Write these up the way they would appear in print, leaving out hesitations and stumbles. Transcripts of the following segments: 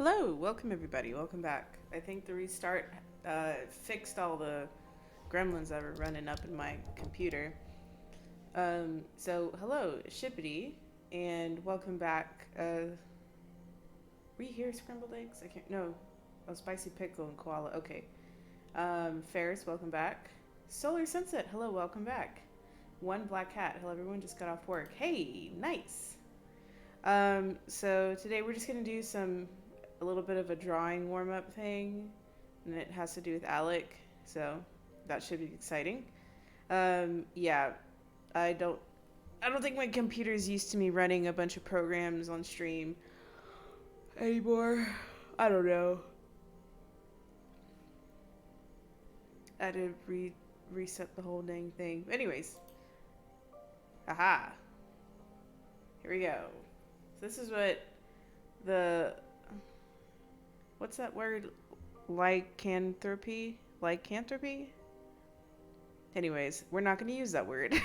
Hello, welcome everybody. Welcome back. I think the restart fixed all the gremlins that were running up in my computer. Hello, Shippity, and welcome back. Were you here, scrambled eggs? I can't. No, oh, spicy pickle and koala. Okay. Ferris, welcome back. Solar Sunset, hello, welcome back. One Black Cat, hello, everyone just got off work. Hey, nice. So today we're just gonna do a little bit of a drawing warm up thing, and it has to do with Alec, so that should be exciting. Yeah, I don't, I don't think my computer's used to me running a bunch of programs on stream anymore. I don't know. I had to reset the whole dang thing. Anyways, haha. Here we go. So this is what the what's that word? Lycanthropy? Lycanthropy? Anyways, we're not going to use that word.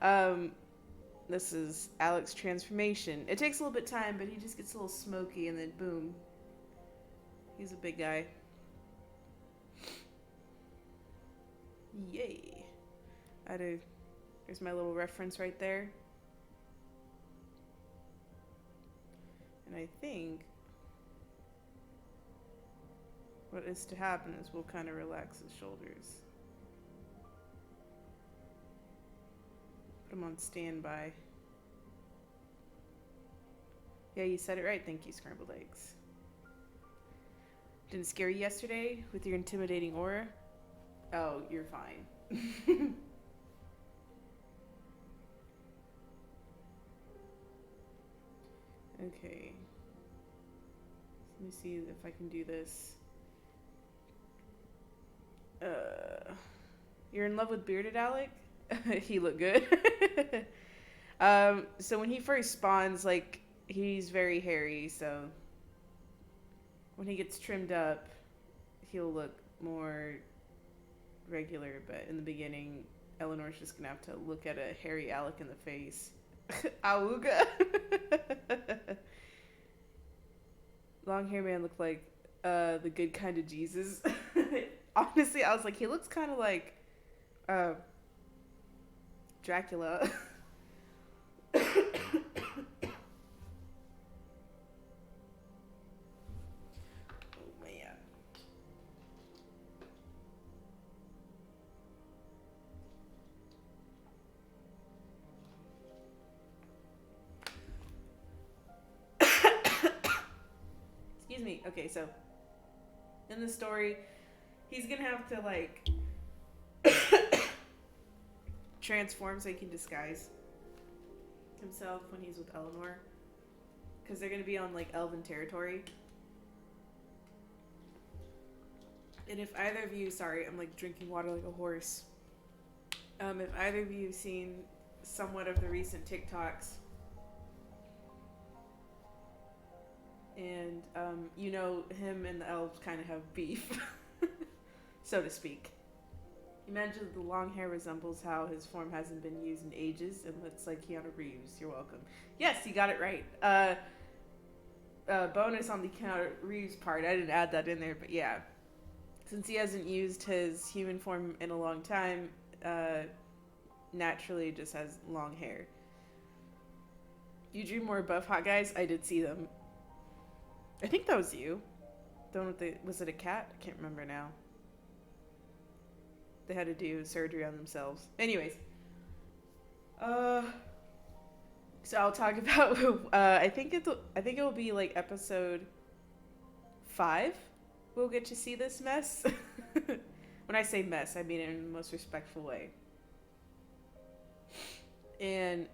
um, this is Alec's transformation. It takes a little bit of time, but he just gets a little smoky, and then boom, he's a big guy. Yay! There's my little reference right there. And I think what is to happen is we'll kind of relax his shoulders. Put him on standby. Yeah, you said it right. Thank you, scrambled eggs. Didn't scare you yesterday with your intimidating aura? Oh, you're fine. Okay. Let me see if I can do this. You're in love with bearded Alec? He looked good. So when he first spawns, like, he's very hairy, so when he gets trimmed up, he'll look more regular, but in the beginning, Eleanor's just gonna have to look at a hairy Alec in the face. Auga! Long hair man looked like the good kind of Jesus. Honestly, I was like, he looks kind of like uh, Dracula. Oh man. Excuse me. Okay, so in the story, he's gonna have to like transform so he can disguise himself when he's with Eleanor, because they're gonna be on like elven territory. And if either of you, sorry, I'm like drinking water like a horse. If either of you have seen somewhat of the recent TikToks, and you know him and the elves kind of have beef, so to speak. Imagine the long hair resembles how his form hasn't been used in ages and looks like Keanu Reeves. You're welcome. Yes, you got it right. Bonus on the Keanu Reeves part. I didn't add that in there, but yeah. Since he hasn't used his human form in a long time, naturally just has long hair. You drew more buff hot guys? I did see them. I think that was you. The one with the, was it a cat? I can't remember now. They had to do surgery on themselves. Anyways. So I'll talk about I think it will be like episode 5. We'll get to see this mess. When I say mess, I mean it in the most respectful way. And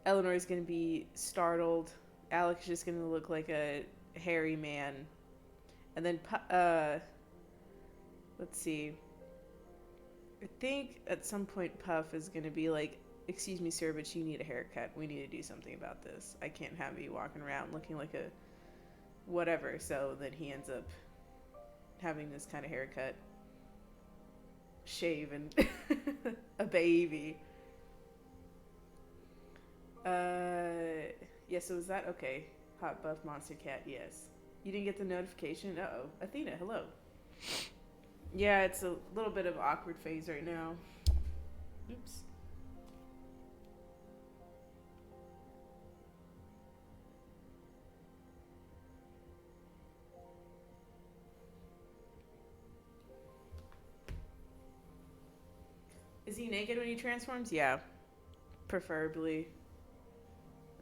Eleanor is going to be startled. Alex is just going to look like a hairy man. And then let's see. I think at some point Puff is going to be like, "Excuse me, sir, but you need a haircut. We need to do something about this. I can't have you walking around looking like a whatever." So then he ends up having this kind of haircut, shave, and a baby. Yeah, so is that okay? Hot buff monster cat, yes. You didn't get the notification? Uh-oh. Athena, hello. Yeah, it's a little bit of awkward phase right now. Oops. Is he naked when he transforms? Yeah, preferably.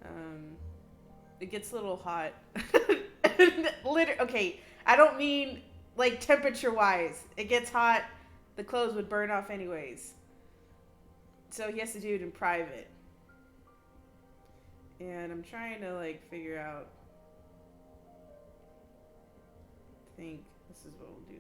Um, it gets a little hot. Okay, I don't mean like temperature wise. It gets hot. The clothes would burn off anyways. So he has to do it in private. And I'm trying to like figure out. Think this is what we'll do.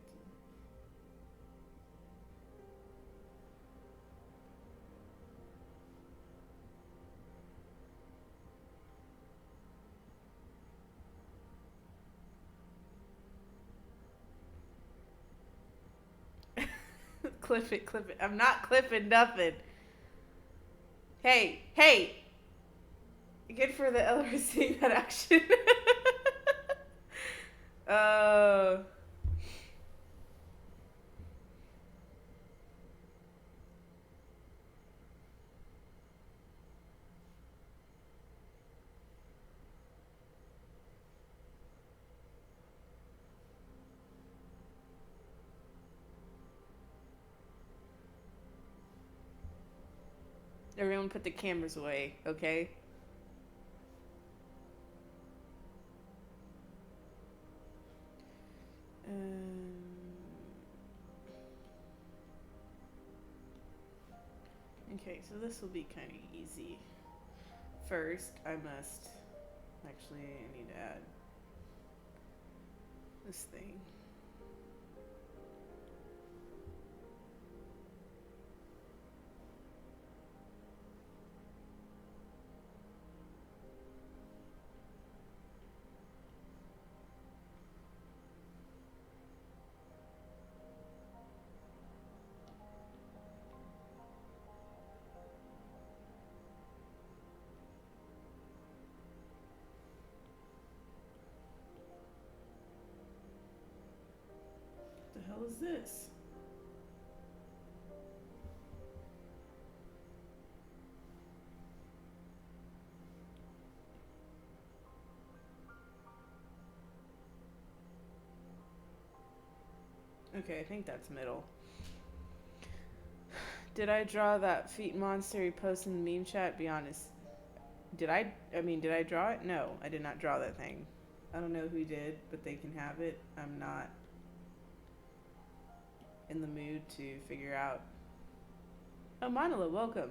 Clip it, clip it. I'm not clipping nothing. Hey, hey! Good for the Elder seeing that action. uh, Everyone put the cameras away, okay? Um, okay, so this will be kind of easy. First, I must... Actually, I need to add this thing. What the hell is this? Okay, I think that's middle. Did I draw that feet monster he posted in the meme chat? Be honest. Did I draw it? No, I did not draw that thing. I don't know who did, but they can have it. I'm not in the mood to figure out. Oh, Manila, welcome.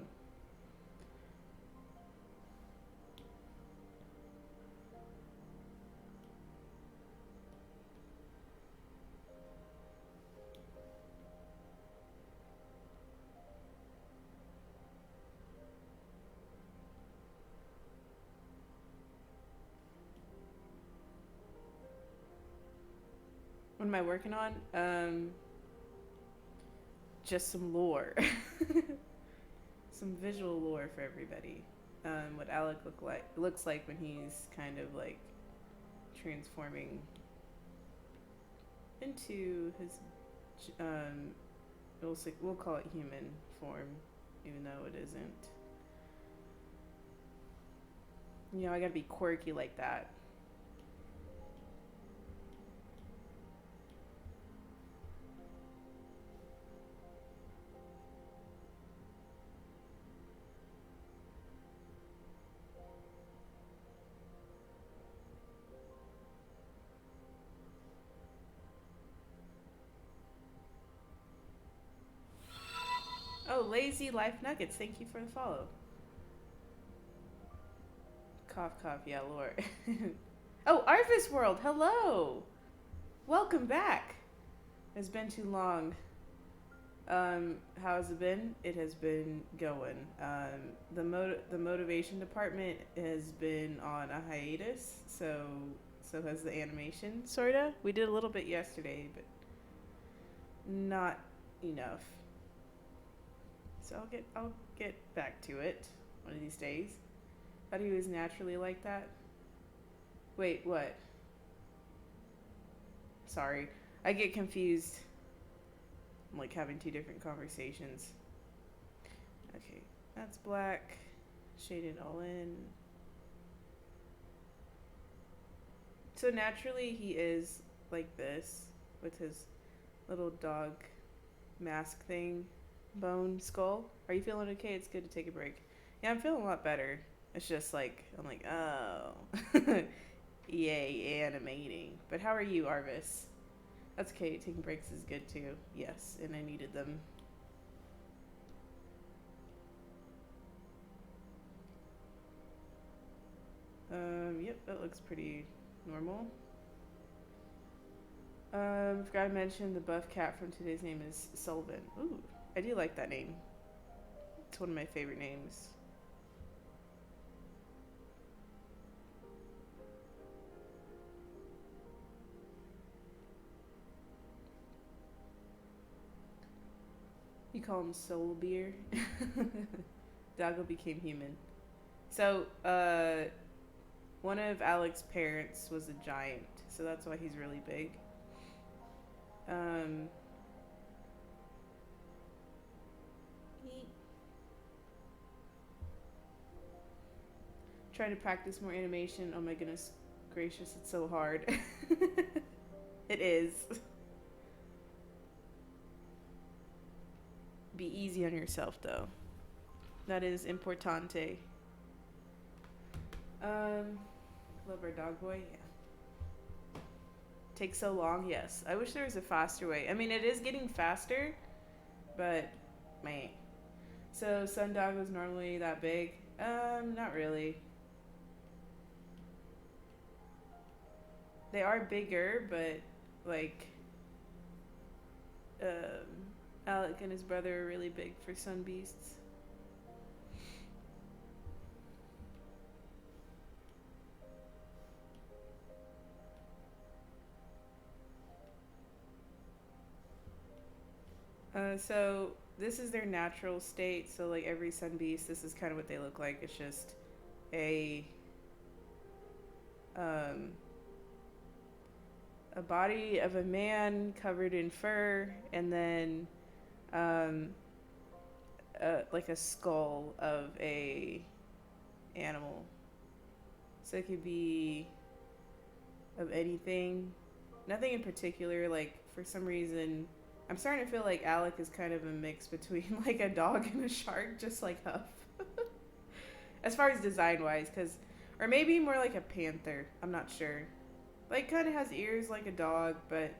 What am I working on? Just some lore. Some visual lore for everybody. What Alec looks like when he's kind of like transforming into his we'll call it human form, even though it isn't. You know, I gotta be quirky like that. Oh, Lazy Life Nuggets, thank you for the follow. Cough, cough, yeah, lore. Oh, Arvis World, hello! Welcome back! It's been too long. How has it been? It has been going. The motivation department has been on a hiatus, so has the animation, sorta. We did a little bit yesterday, but not enough. So I'll get back to it one of these days. Thought he was naturally like that. Wait, what? Sorry. I get confused. I'm like having two different conversations. Okay, that's black. Shade it all in. So naturally, he is like this with his little dog mask thing, bone skull. Are you feeling okay? It's good to take a break. Yeah, I'm feeling a lot better. It's just like, I'm like, oh. Yay, animating. But how are you, Arvis? That's okay. Taking breaks is good too. Yes, and I needed them. Yep, that looks pretty normal. Forgot to mention the buff cat from today's name is Sullivan. Ooh, I do like that name. It's one of my favorite names. You call him Soul Beer. Doggo became human. So, one of Alec's parents was a giant, so that's why he's really big. Um, trying to practice more animation. Oh my goodness gracious, it's so hard. It is. Be easy on yourself, though. That is importante. Um, love our dog boy. Yeah. Takes so long. Yes. I wish there was a faster way. I mean, it is getting faster, but man. So sun dog was normally that big. Not really. They are bigger, but like, um, Alec and his brother are really big for sun beasts. So this is their natural state. So like every sun beast, this is kind of what they look like. It's just a um, a body of a man covered in fur, and then um, like a skull of a animal. So it could be of anything, nothing in particular. Like for some reason, I'm starting to feel like Alec is kind of a mix between like a dog and a shark, just like Huff. As far as design wise, because or maybe more like a panther. I'm not sure. Like kind of has ears like a dog, but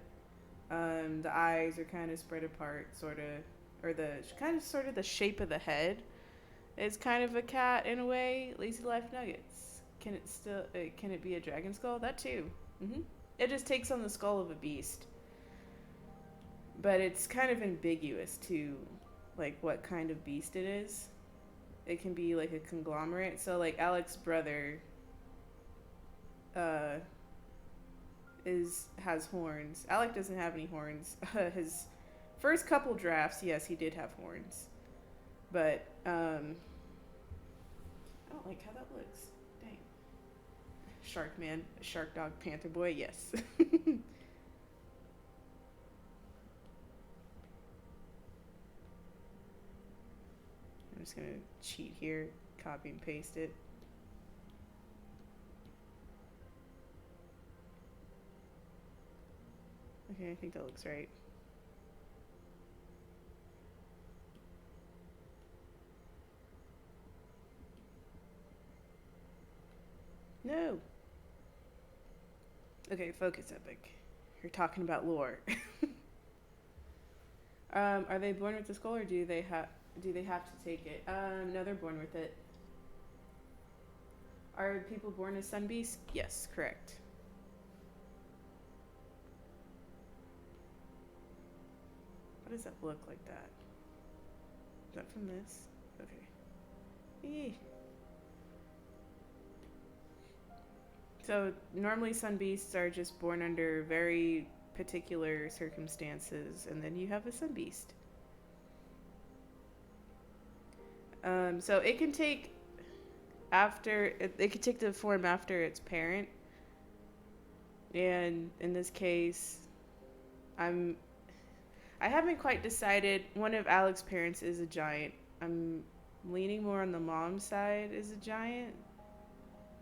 the eyes are kind of spread apart, sort of, or the kind of sort of the shape of the head is kind of a cat in a way. Lazy Life Nuggets. Can it still? Can it be a dragon skull? That too. It just takes on the skull of a beast, but it's kind of ambiguous too, like what kind of beast it is. It can be like a conglomerate. So like Alec's brother, uh, is has horns. Alec doesn't have any horns. His first couple drafts, yes, he did have horns, but I don't like how that looks. Dang. Shark man, shark dog, panther boy, yes. I'm just gonna cheat here, copy and paste it. Okay, I think that looks right. No. Okay, focus, Epic. You're talking about lore. Are they born with the skull, or do they have to take it? No, they're born with it. Are people born as sun beasts? Yes, correct. Why does that look like that? Is that from this? Okay. Eee. So normally sun beasts are just born under very particular circumstances, and then you have a sun beast. So it can take it can take the form after its parent. And in this case, I'm I haven't quite decided. One of Alec's parents is a giant. I'm leaning more on the mom's side is a giant.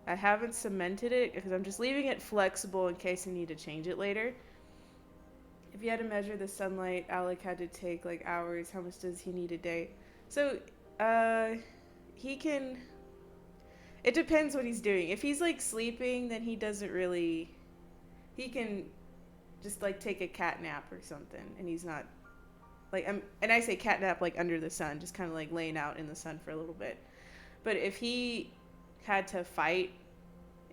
I haven't cemented it because I'm just leaving it flexible in case I need to change it later. If you had to measure the sunlight Alec had to take like hours, how much does he need a day? So, uh, he can. It depends what he's doing. If he's like sleeping, then he doesn't really. He can just like take a cat nap or something, and he's not like and I say cat nap like under the sun, just kind of like laying out in the sun for a little bit. But if he had to fight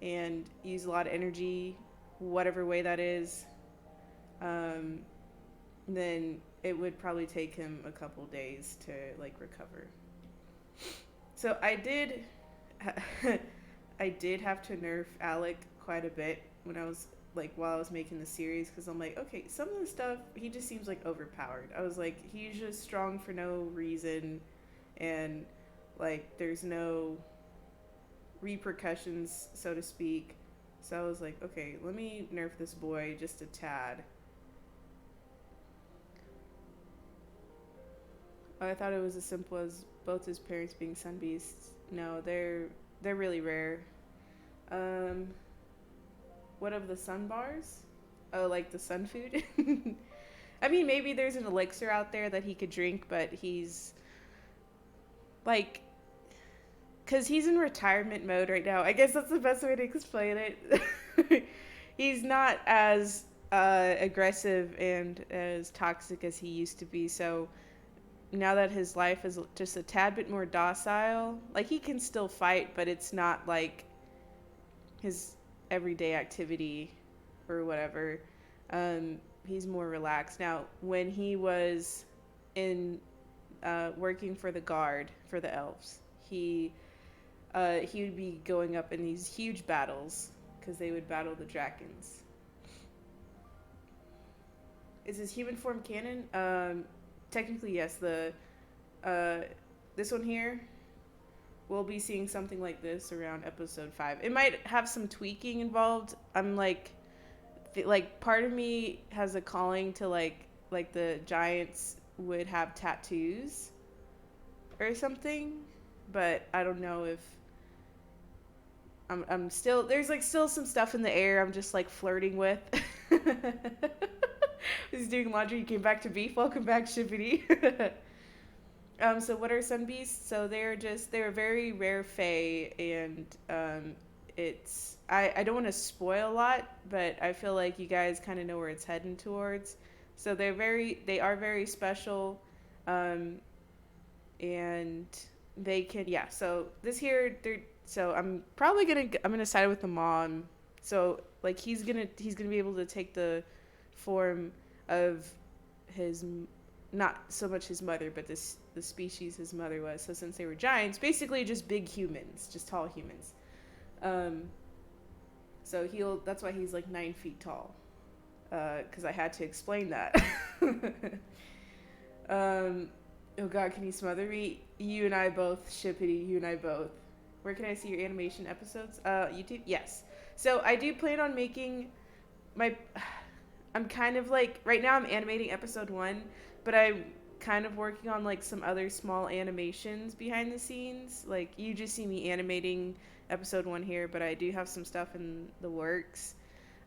and use a lot of energy, whatever way that is, um, then it would probably take him a couple days to like recover. So I did, I did have to nerf Alec quite a bit when I was like while I was making the series because I'm like, okay, some of the stuff he just seems like overpowered. I was like, he's just strong for no reason, and like there's no repercussions, so to speak. So I was like, okay, let me nerf this boy just a tad. I thought it was as simple as both his parents being sun beasts. No, they're really rare. Um, what of the sun bars? Oh, like the sun food? I mean, maybe there's an elixir out there that he could drink, but he's like, because he's in retirement mode right now. I guess that's the best way to explain it. He's not as aggressive and as toxic as he used to be. So now that his life is just a tad bit more docile, like he can still fight, but it's not like his everyday activity or whatever. He's more relaxed now. When he was in working for the guard for the elves, he would be going up in these huge battles because they would battle the dragons. Is his human form canon? Technically, yes. The uh, this one here, we'll be seeing something like this around episode 5. It might have some tweaking involved. I'm like part of me has a calling to like the giants would have tattoos or something, but I don't know if I'm still there's like still some stuff in the air I'm just like flirting with. He's doing laundry. You came back to beef. Welcome back, Shippity. So what are sun beasts? So they're a very rare fae, and it's I don't want to spoil a lot, but I feel like you guys kind of know where it's heading towards. So they are very special, um, and they can So this here they're so I'm gonna side with the mom. So like he's gonna be able to take the form of his not so much his mother, but the species his mother was. So since they were giants, basically just big humans, just tall humans. Um, so that's why he's like 9 feet tall. Because I had to explain that. um, oh God, can you smother me? You and I both, Shippity. You and I both. Where can I see your animation episodes? YouTube. Yes. So I do plan on making my. I'm kind of like right now I'm animating episode 1, but I'm kind of working on like some other small animations behind the scenes. Like you just see me animating episode 1 here, but I do have some stuff in the works.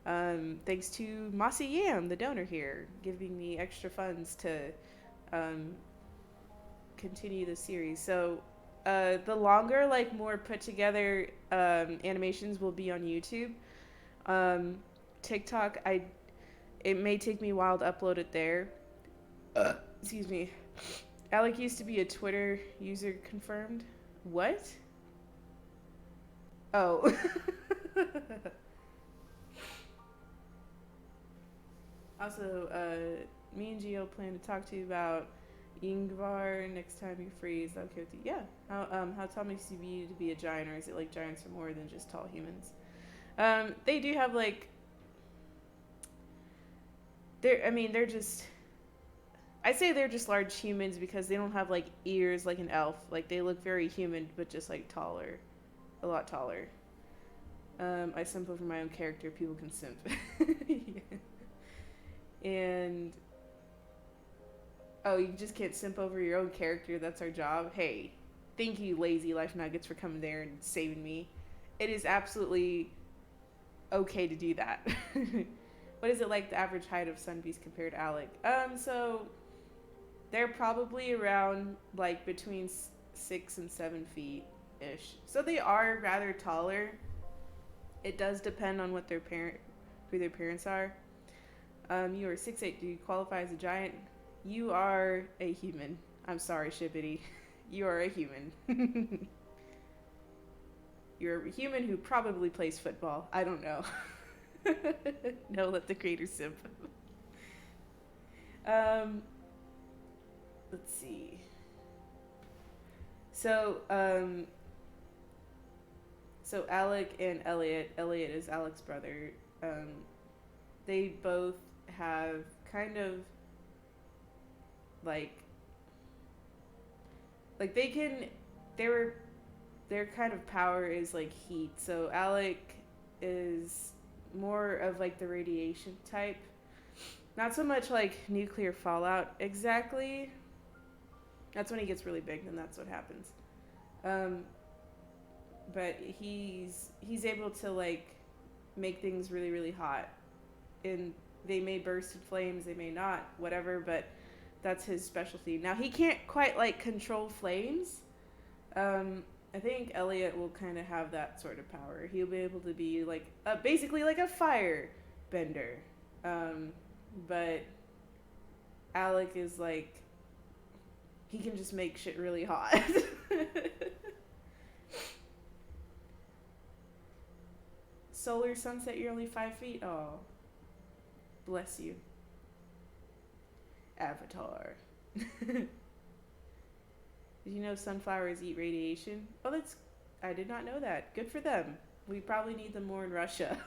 Thanks to Mossy Yam, the donor here, giving me extra funds to um, continue the series. So the longer, like more put together animations will be on YouTube. Um, TikTok, it may take me a while to upload it there. Excuse me. Alec used to be a Twitter user confirmed. What? Oh. Also, me and Gio plan to talk to you about Ingvar next time you're free. Is that okay with you? Yeah. How tall makes you be to be a giant, or is it like giants are more than just tall humans? They do have like they're just I say they're just large humans because they don't have like ears like an elf. Like they look very human but just like taller. A lot taller. I simp over my own character. People can simp. Yeah. And oh, you just can't simp over your own character. That's our job. Hey, thank you, lazy life nuggets, for coming there and saving me. It is absolutely okay to do that. What is it like the average height of Sunbeast compared to Alec? So they're probably around like between 6 and 7 feet ish. So they are rather taller. It does depend on what who their parents are. You are 6'8". Do you qualify as a giant? You are a human. I'm sorry, Shibbity. You are a human. You're a human who probably plays football. I don't know. No, let the creator simp. um, let's see. So, so Alec and Elliot. Elliot is Alec's brother. Um, they both have kind of like they can their kind of power is like heat. So Alec is more of like the radiation type. Not so much like nuclear fallout exactly. That's when he gets really big, then that's what happens. Um, but he's able to like make things really really hot, and they may burst in flames, they may not, whatever. But that's his specialty. Now he can't quite like control flames. I think Elliot will kind of have that sort of power. He'll be able to be like basically like a fire bender. But Alec is like he can just make shit really hot. Solar sunset, you're only 5 feet. Oh, bless you, Avatar. Did you know sunflowers eat radiation? Oh, that's I did not know that. Good for them. We probably need them more in Russia.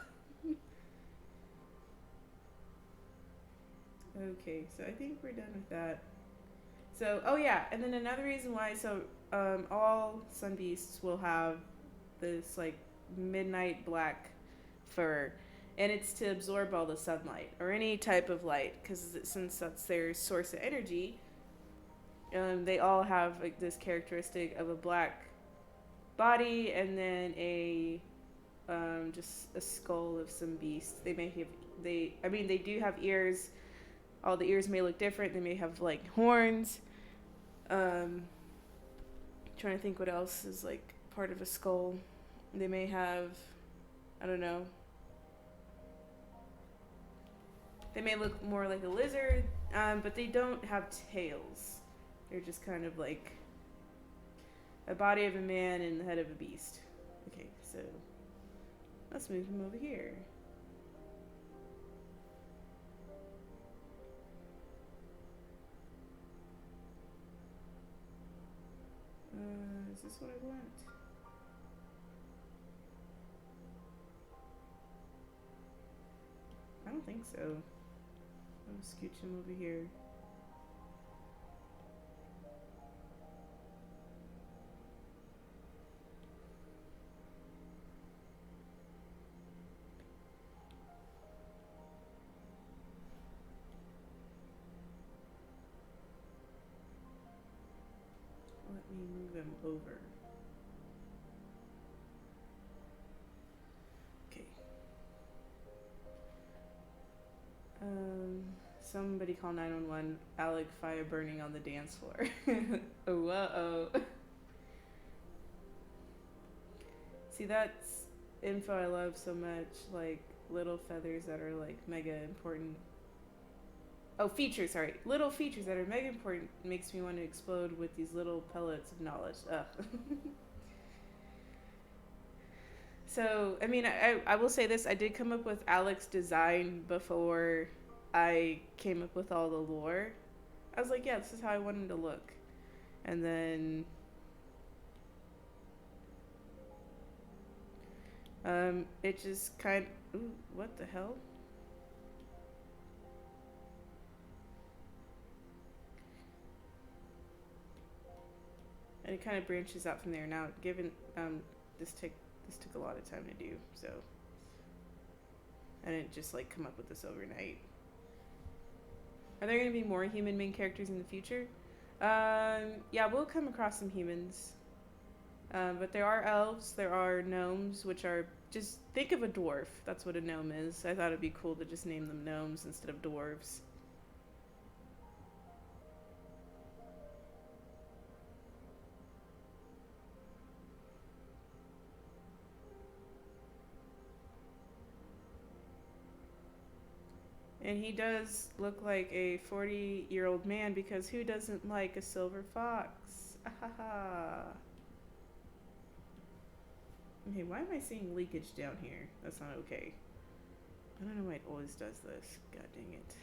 Okay, so I think we're done with that. So, oh yeah, and then another reason why, so all sun beasts will have this like midnight black fur, and it's to absorb all the sunlight or any type of light, because since that's their source of energy, they all have like this characteristic of a black body and then a just a skull of some beast. They may have they do have ears. All the ears may look different. They may have like horns. Trying to think what else is like part of a skull. They may have, I don't know. They may look more like a lizard, but they don't have tails. They're just kind of like a body of a man and the head of a beast. Okay, so let's move him over here. Is this what I want? I don't think so. I'll scooch him over here. Let me move him over. Okay. Somebody call 911. Alec, fire burning on the dance floor. Oh, uh-oh. See, that's info I love so much. Like, little feathers that are, like, mega important. Oh, features, sorry. Little features that are mega important makes me want to explode with these little pellets of knowledge. Ugh. So, I mean, I will say this. I did come up with Alec's design before I came up with all the lore. I was like, yeah, this is how I want him to look. And then it just kind of, ooh, what the hell? And it kind of branches out from there. Now, given this This took a lot of time to do, so I didn't just like come up with this overnight. Are there going to be more human main characters in the future? Yeah, we'll come across some humans. But there are elves, there are gnomes, which are just think of a dwarf. That's what a gnome is. I thought it'd be cool to just name them gnomes instead of dwarves. And he does look like a 40-year-old man because who doesn't like a silver fox? Ahaha. Okay, why am I seeing leakage down here? That's not okay. I don't know why it always does this. God dang it.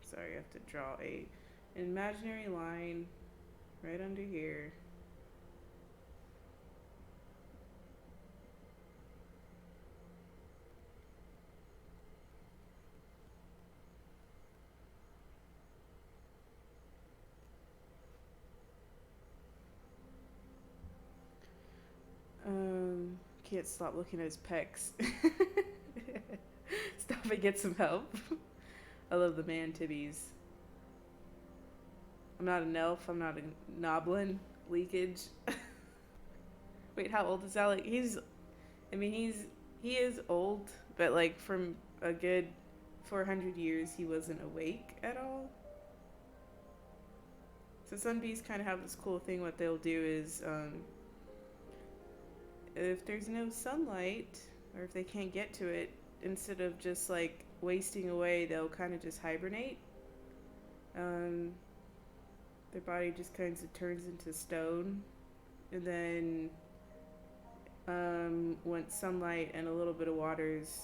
Sorry, I have to draw an imaginary line right under here. Can't stop looking at his pecs. Stop and get some help. I love the man tibbies. I'm not an elf. I'm not a noblin. Leakage. Wait, how old is Alec? I mean, he is old, but like from a good 400 years, he wasn't awake at all. So some bees kind of have this cool thing. What they'll do is, if there's no sunlight, or if they can't get to it, instead of just like wasting away, they'll kind of just hibernate. Um, their body just kind of turns into stone, and then once sunlight and a little bit of water is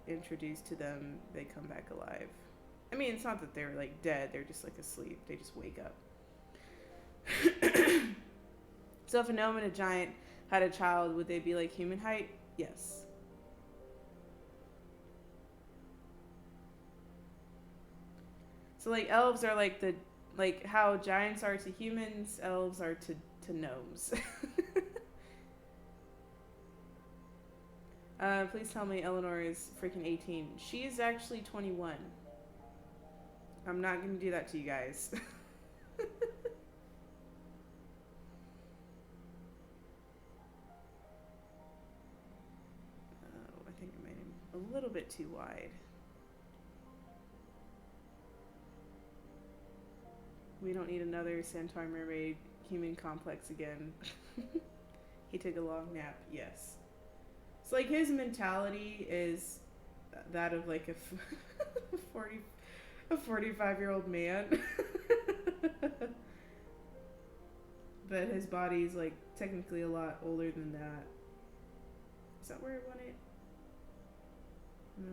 introduced to them, they come back alive. I mean, it's not that they're like dead; they're just like asleep. They just wake up. So if a gnome and a giant had a child, would they be like human height? Yes. So like elves are like how giants are to humans, elves are to gnomes. Please tell me Eleanor is freaking 18. She is actually 21. I'm not gonna do that to you guys. I think I made him a little bit too wide. We don't need another Centaur Mermaid human complex again. He took a long nap, yes. So like his mentality is that of like a 40 a 45-year-old man. But his body's like technically a lot older than that. Is that where I want it? No.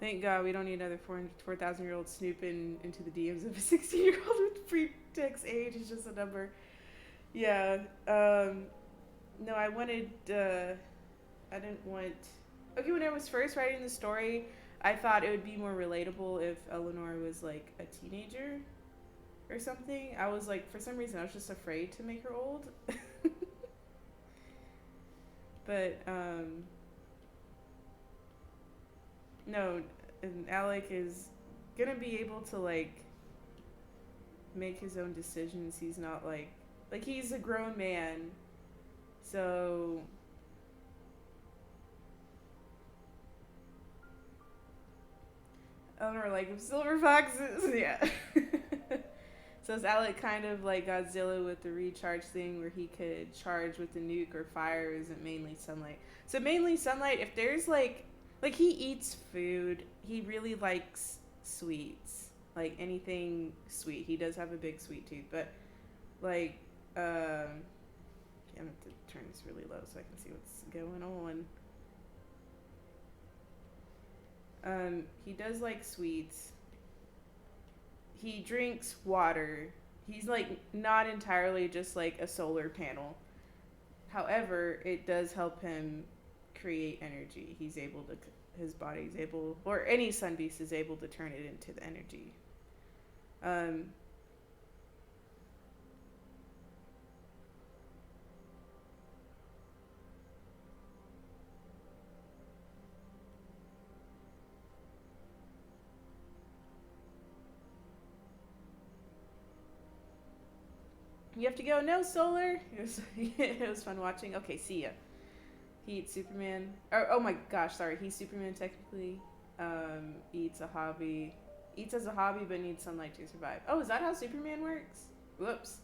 Thank God we don't need another 4,000-year-old snooping into the DMs of a 16-year-old with pretext age. It's just a number. Yeah. No, I wanted. I didn't want. Okay, when I was first writing the story, I thought it would be more relatable if Eleanor was like a teenager or something. I was like, for some reason, I was just afraid to make her old. But no, and Alec is gonna be able to like make his own decisions. He's not like he's a grown man, so Eleanor like silver foxes, yeah. So is Alec kind of like Godzilla with the recharge thing where he could charge with the nuke or fire? Or is it mainly sunlight? So mainly sunlight. If there's like he eats food, he really likes sweets, like anything sweet. He does have a big sweet tooth, but like I'm gonna have to turn this really low so I can see what's going on. He does like sweets. He drinks water. He's like not entirely just like a solar panel. However, it does help him create energy. He's able to his body's able, or any sun beast is able to turn it into the energy. Um, you have to go. No solar. It was fun watching. Okay, see ya. He eats Superman. Oh my gosh, sorry. He's Superman technically. Eats a hobby. Eats as a hobby, but needs sunlight to survive. Oh, is that how Superman works? Whoops.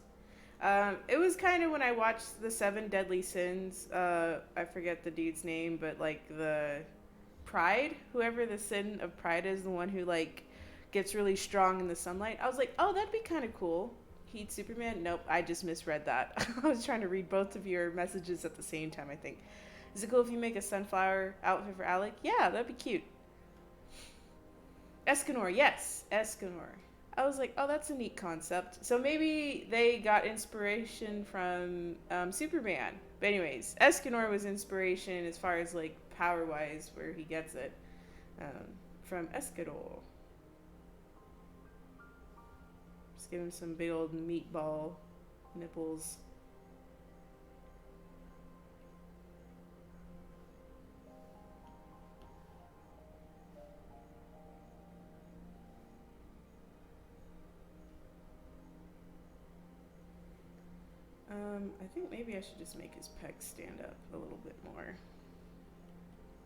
It was kind of when I watched the Seven Deadly Sins. I forget the dude's name, but like the Pride, whoever the sin of Pride is, the one who like gets really strong in the sunlight. I was like, oh, that'd be kind of cool. He eats Superman. Nope, I just misread that. I was trying to read both of your messages at the same time. I think. Is it cool if you make a sunflower outfit for Alec? Yeah, that'd be cute. Escanor, yes, Escanor. I was like, oh, that's a neat concept. So maybe they got inspiration from Superman. But anyways, Escanor was inspiration as far as like power wise, where he gets it from Escanor. Just give him some big old meatball nipples. I think maybe I should just make his pecs stand up a little bit more.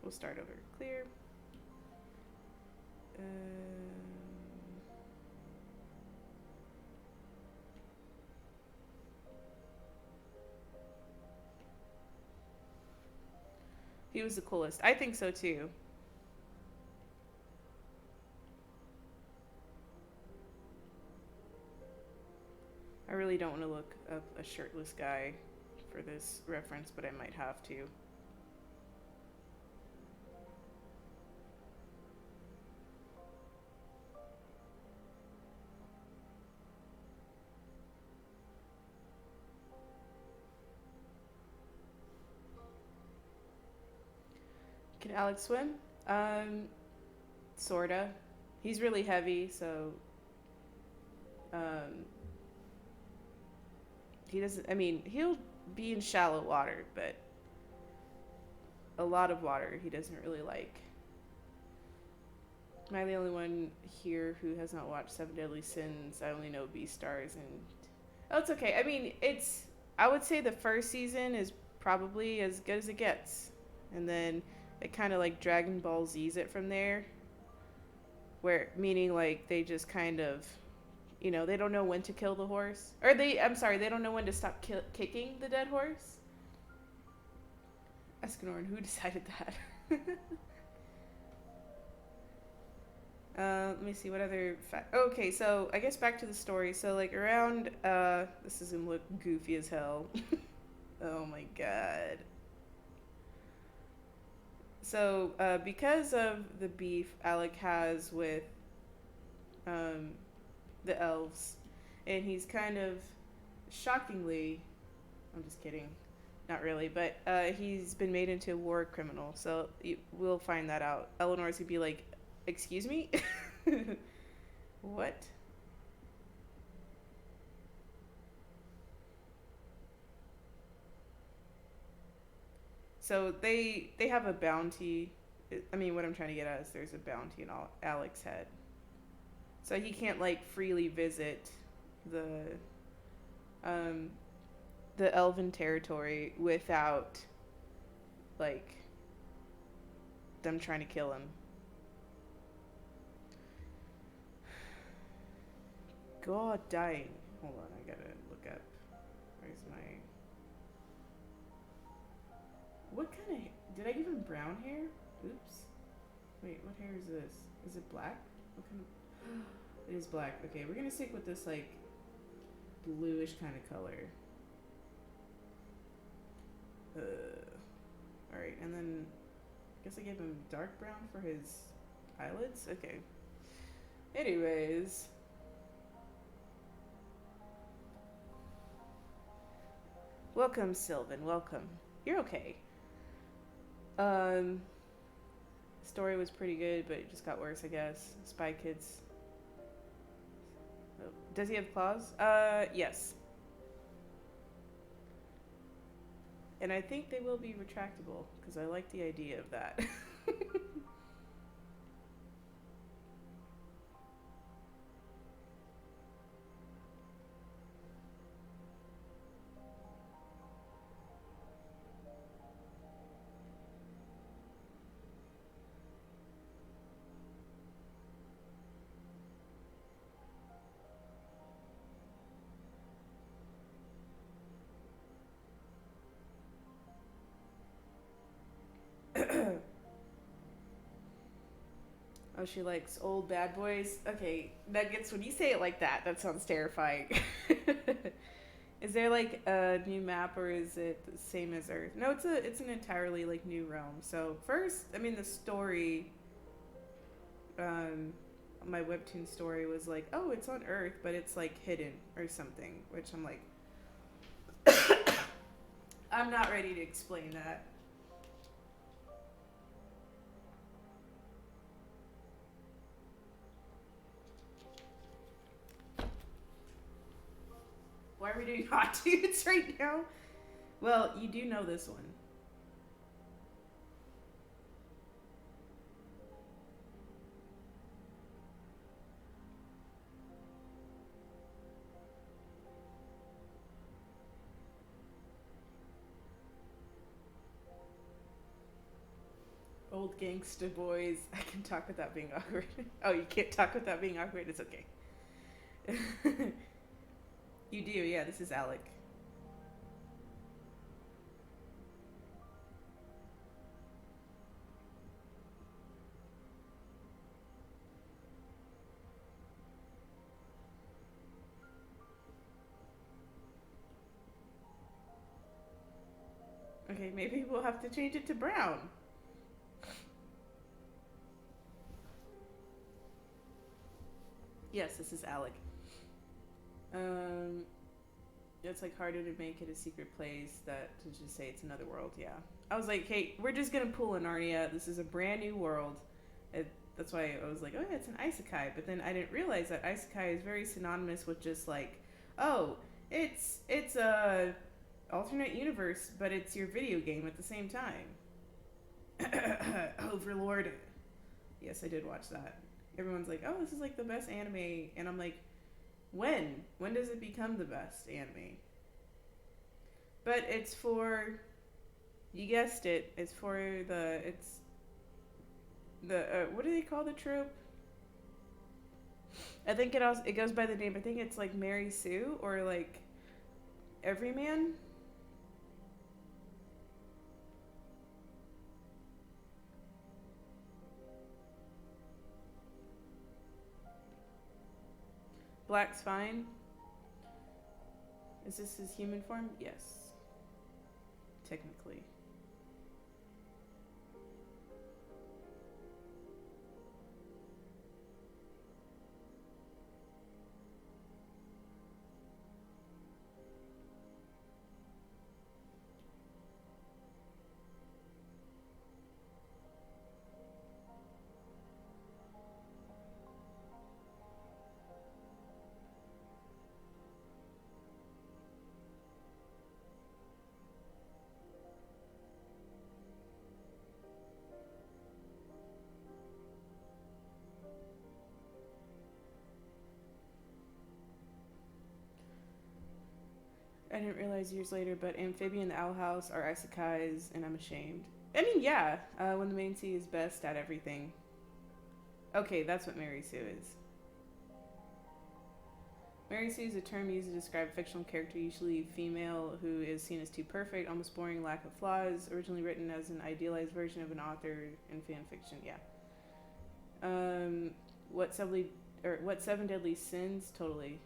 We'll start over. Clear. He was the coolest. I think so too. I really don't want to look up a shirtless guy for this reference, but I might have to. Can Alex swim? Sorta. He's really heavy, so um, he doesn't. I mean, he'll be in shallow water, but a lot of water he doesn't really like. Am I the only one here who has not watched Seven Deadly Sins? I only know Beastars and oh, it's okay. I mean, it's. I would say the first season is probably as good as it gets, and then it kind of like Dragon Ball Z's it from there. Where meaning like they just kind of, they don't know when to kill the horse, or they. I'm sorry, they don't know when to stop kicking the dead horse. Escanor, and who decided that? Let me see what other okay, so I guess back to the story. So like around this is gonna look goofy as hell. Oh my god. So because of the beef Alec has with um, the elves, and he's kind of shockingly, I'm just kidding, not really, but he's been made into a war criminal. So we'll find that out. Eleanor's gonna be like, excuse me? What? So they have a bounty. I mean, what I'm trying to get at is there's a bounty in Alec's head. So he can't like freely visit the um the elven territory without like them trying to kill him. God dang. Hold on, I gotta look up. Where's my. What kind of. Did I give him brown hair? Oops. Wait, what hair is this? Is it black? What kind of. It is black. Okay, we're gonna stick with this, like, bluish kind of color. Alright, and then. I guess I gave him dark brown for his eyelids? Okay. Anyways. Welcome, Sylvan. Welcome. You're okay. Um, Story was pretty good, but it just got worse, I guess. Spy Kids. Oh, does he have claws? Yes. And I think they will be retractable because I like the idea of that. Oh, she likes old bad boys. Okay, Nuggets. When you say it like that sounds terrifying. Is there like a new map or is it the same as Earth? No, it's an entirely like new realm. So first, I mean the story, um, my webtoon story was like, oh, it's on Earth, but it's like hidden or something. Which I'm like, I'm not ready to explain that. Why are we doing hot dudes right now? Well, you do know this one. Old gangsta boys. I can talk without being awkward. Oh, you can't talk without being awkward? It's okay. You do, yeah, this is Alec. Okay, maybe we'll have to change it to brown. Yes, this is Alec. Um, it's like harder to make it a secret place that to just say it's another world. Yeah, I was like, hey, we're just gonna pull a Narnia. This is a brand new world. That's why I was like, oh yeah, it's an isekai. But then I didn't realize that isekai is very synonymous with just like, oh, it's a alternate universe, but it's your video game at the same time. Overlord. Yes, I did watch that. Everyone's like, oh, this is like the best anime, and I'm like, when? When does it become the best anime? But it's for, you guessed it. It's for it's the what do they call the trope? I think it goes by the name. I think it's like Mary Sue or like Everyman. Black's fine. Is this his human form? Yes, technically. I didn't realize years later, but Amphibian and the Owl House are isekais, and I'm ashamed. I mean, yeah, when the main C is best at everything. Okay, that's what Mary Sue is. Mary Sue is a term used to describe a fictional character, usually female, who is seen as too perfect, almost boring, lack of flaws, originally written as an idealized version of an author in fan fiction. Yeah. Um, what seven deadly sins? Totally.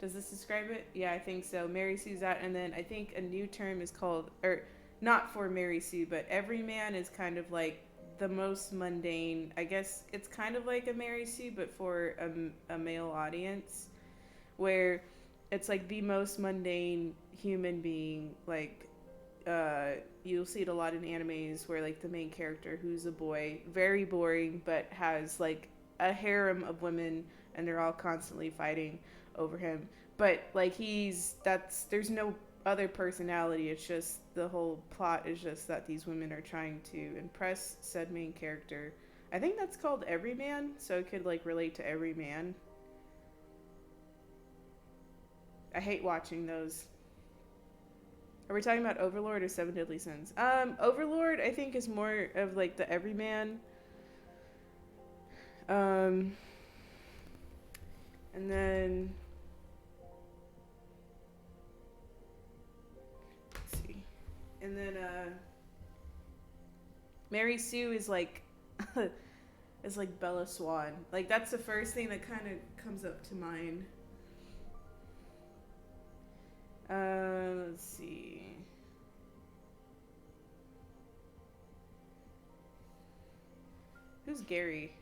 Does this describe it? Yeah, I think so. Mary Sue's that, and then I think a new term is called, or not for Mary Sue, but every man is kind of like the most mundane. I guess it's kind of like a Mary Sue, but for a male audience, where it's like the most mundane human being, like you'll see it a lot in animes where like the main character who's a boy, very boring, but has like a harem of women, and they're all constantly fighting over him. But like there's no other personality. It's just the whole plot is just that these women are trying to impress said main character. I think that's called Everyman, so it could like relate to every man. I hate watching those. Are we talking about Overlord or Seven Deadly Sins? Overlord I think is more of like the everyman. Um, and then let's see, and then Mary Sue is like is like Bella Swan. Like that's the first thing that kind of comes up to mind. Let's see. Who's Gary?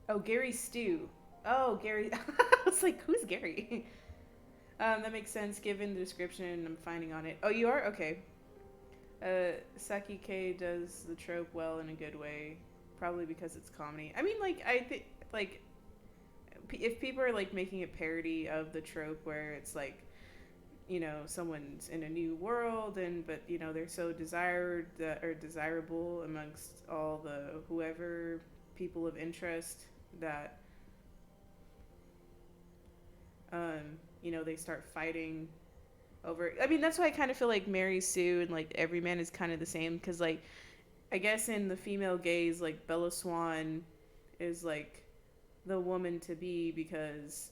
Oh, Gary Stew. Oh, Gary. I was like, who's Gary? That makes sense given the description. I'm finding on it. Oh, you are? Okay. Saki K does the trope well in a good way. Probably because it's comedy. I mean, like, I think, like, if people are, like, making a parody of the trope where it's, like, someone's in a new world but they're so desired or desirable amongst all the whoever people of interest that they start fighting over. I mean, that's why I kind of feel like Mary Sue and like Everyman is kind of the same, because like I guess in the female gaze, like Bella Swan is like the woman to be because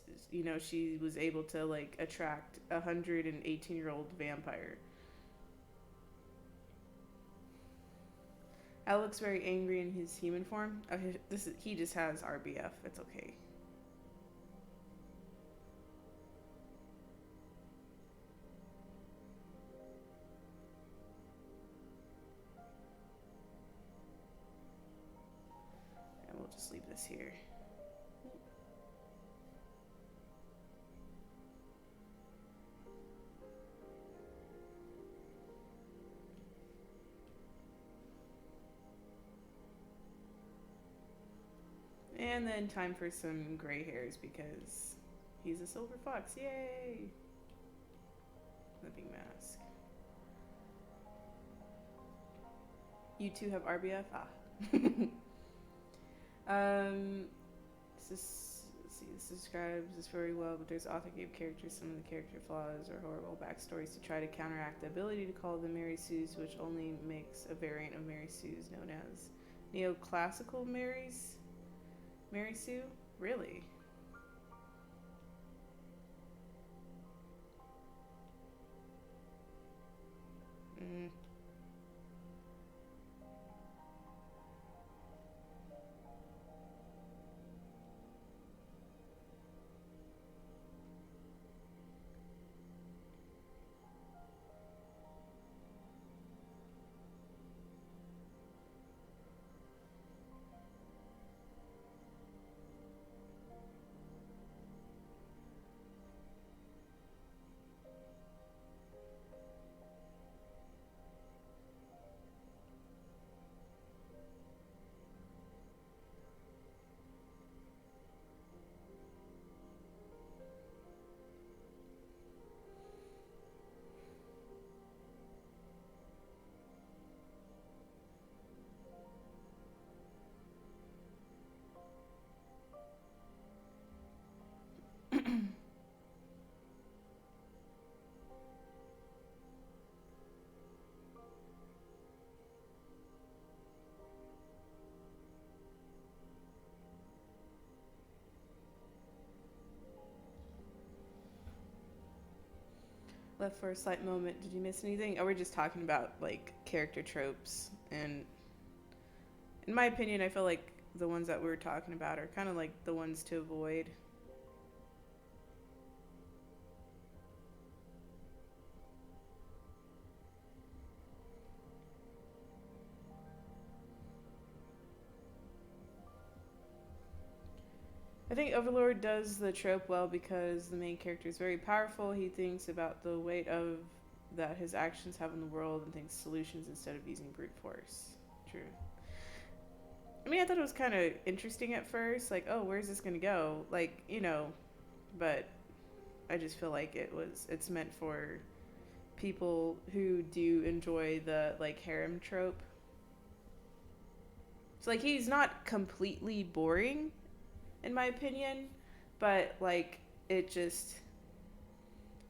she was able to like attract 118-year-old vampire. Alec's very angry in his human form. Oh, he just has RBF. It's okay. And we'll just leave this here. And then time for some gray hairs because he's a silver fox. Yay! The big mask. You two have RBF? Ah. This describes this very well, but there's author gave characters some of the character flaws or horrible backstories to try to counteract the ability to call them Mary Sues, which only makes a variant of Mary Sues known as neoclassical Mary Sue? Really? Mm. Left for a slight moment. Did you miss anything? Oh, we're just talking about like character tropes, and in my opinion, I feel like the ones that we're talking about are kind of like the ones to avoid. I think Overlord does the trope well because the main character is very powerful. He thinks about the weight of that his actions have in the world and thinks solutions instead of using brute force. True. I mean, I thought it was kind of interesting at first, like, oh, where's this gonna go? Like, but I just feel like it's meant for people who do enjoy the like harem trope. So like he's not completely boring in my opinion, but like it just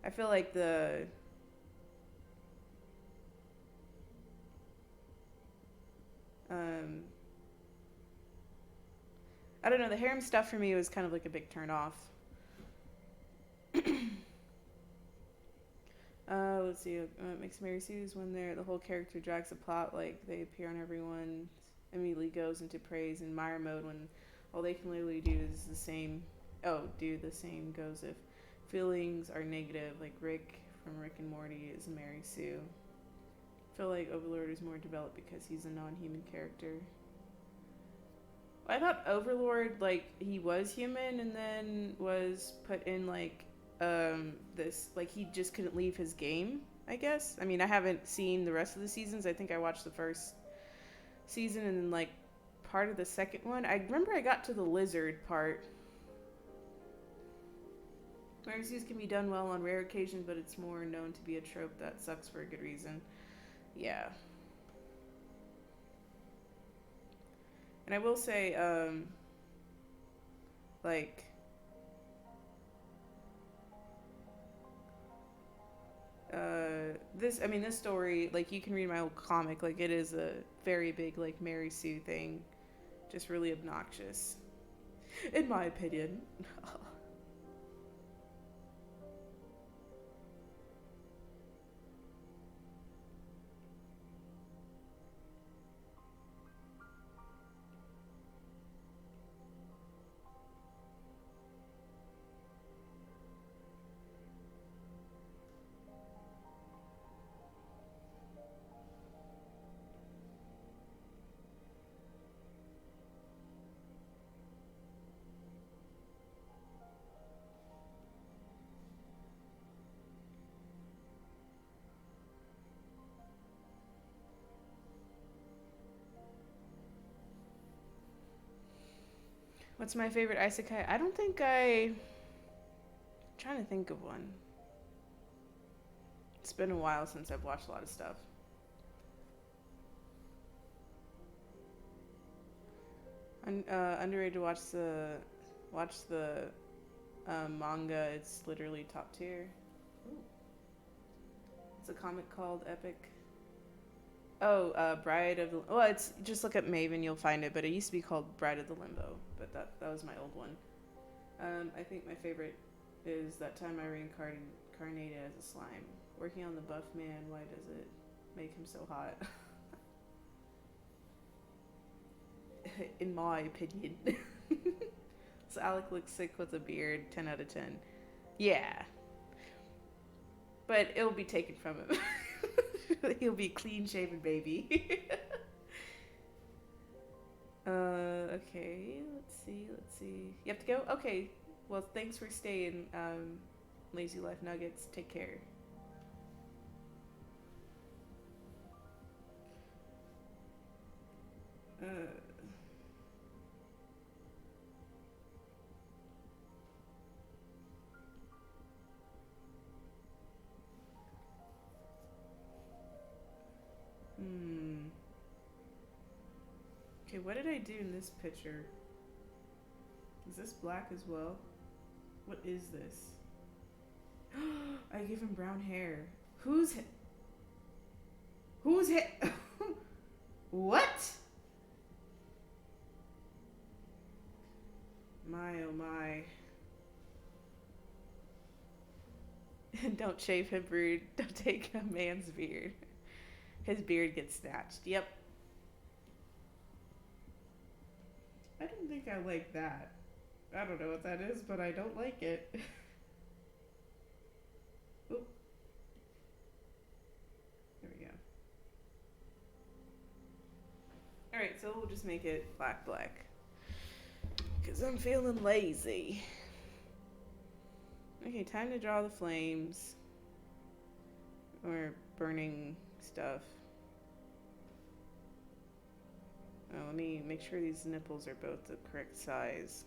I feel like the um I don't know, the harem stuff for me was kind of like a big turn off. Let's see. What makes Mary Sue's when the whole character drags the plot, like they appear on everyone, immediately goes into praise and Meyer mode when all they can literally do is the same. Oh, do the same goes if feelings are negative, like Rick from Rick and Morty is Mary Sue. I feel like Overlord is more developed because he's a non-human character. I thought Overlord like he was human and then was put in like this like he just couldn't leave his game, I guess. I mean, I haven't seen the rest of the seasons. I think I watched the first season and then like part of the second one. I remember I got to the lizard part. Mercies can be done well on rare occasions, but it's more known to be a trope that sucks for a good reason. Yeah. And I will say, like, this story, like, you can read my old comic, like, it is a very big, like, Mary Sue thing. Just really obnoxious. In my opinion. What's my favorite isekai? I don't think I'm trying to think of one. It's been a while since I've watched a lot of stuff. Underrated to watch the manga. It's literally top tier. Ooh. It's a comic called Epic. Oh, Bride of the. Well, it's just look up Maven, you'll find it. But it used to be called Bride of the Limbo. But that was my old one. I think my favorite is that time I reincarnated as a slime. Working on the buff man. Why does it make him so hot? In my opinion. So Alec looks sick with a beard. 10 out of 10. Yeah, but it'll be taken from him. He'll be clean shaven baby. Okay, let's see. You have to go? Okay. Well, thanks for staying, Lazy Life Nuggets. Take care. Uh, hmm. Okay, what did I do in this picture? Is this black as well? What is this? I gave him brown hair. Who's Who's hit? What? My oh my. Don't shave him, rude. Don't take a man's beard. His beard gets snatched. Yep. I don't think I like that. I don't know what that is, but I don't like it. Oop. There we go. Alright, so we'll just make it black, black. Because I'm feeling lazy. Okay, time to draw the flames. or burning stuff. Let me make sure these nipples are both the correct size.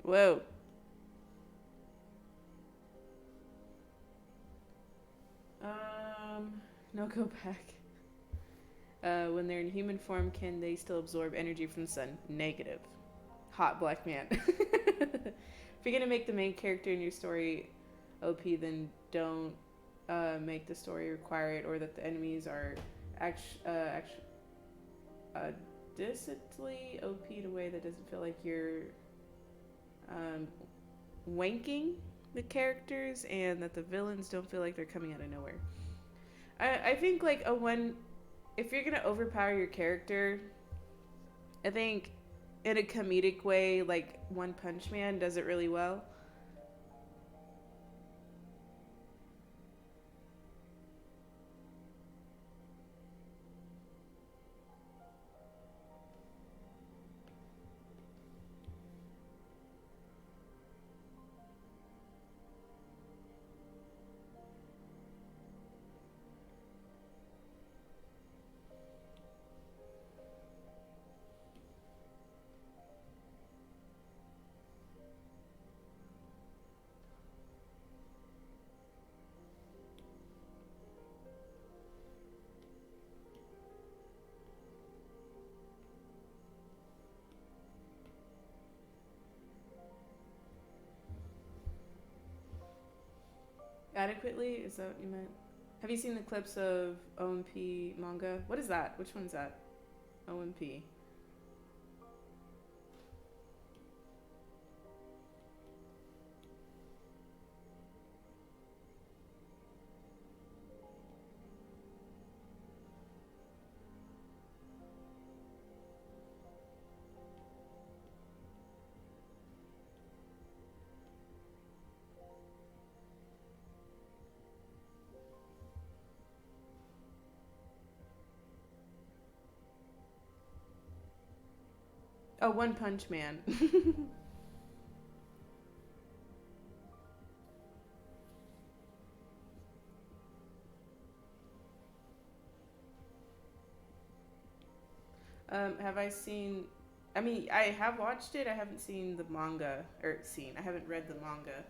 Whoa. No, go back. When they're in human form, can they still absorb energy from the sun? Negative. Hot black man. If you're gonna make the main character in your story OP, then don't make the story require it, or that the enemies are actually decently OP in a way that doesn't feel like you're um, wanking the characters, and that the villains don't feel like they're coming out of nowhere. I think like a one, if you're gonna overpower your character, I think in a comedic way, like One Punch Man does it really well. Adequately, is that what you meant? Have you seen the clips of OMP manga? What is that? Which one's that? OMP. Oh, One Punch Man. Have I seen? I mean, I have watched it. I haven't seen the manga, or seen. I haven't read the manga.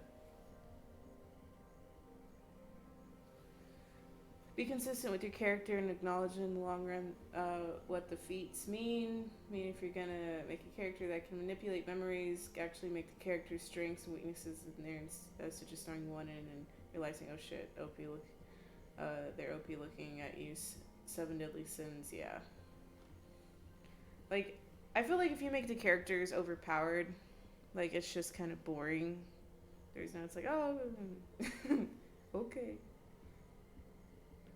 Be consistent with your character and acknowledge in the long run what the feats mean. I mean, if you're gonna make a character that can manipulate memories, actually make the character's strengths and weaknesses in there, such as throwing one in and realizing, oh shit, OP look, they're OP looking at you. Seven deadly sins, yeah. Like, I feel like if you make the characters overpowered, like it's just kind of boring. There's no, it's like, oh, okay.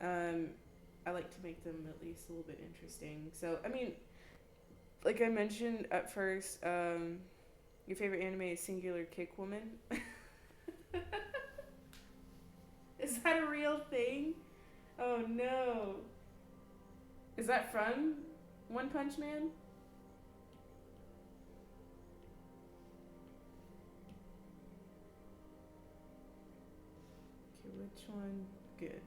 Um, I like to make them at least a little bit interesting. So, I mean, like I mentioned at first, your favorite anime is Singular Kick Woman. Is that a real thing? Oh no. Is that from One Punch Man? Okay, which one? Good.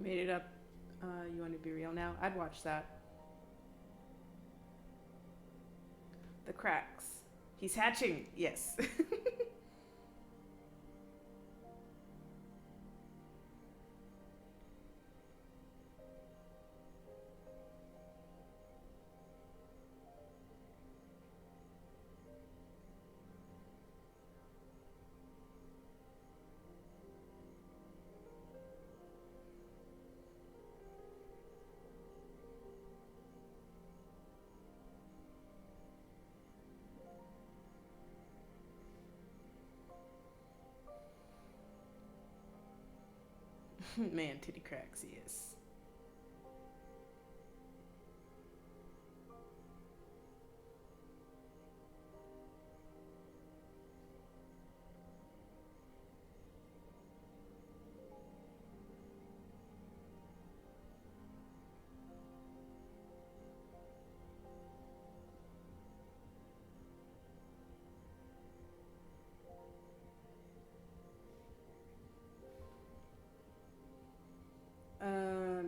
Made it up. You want to be real now? I'd watch that. The cracks. He's hatching. Yes. Man, titty cracks. Yes.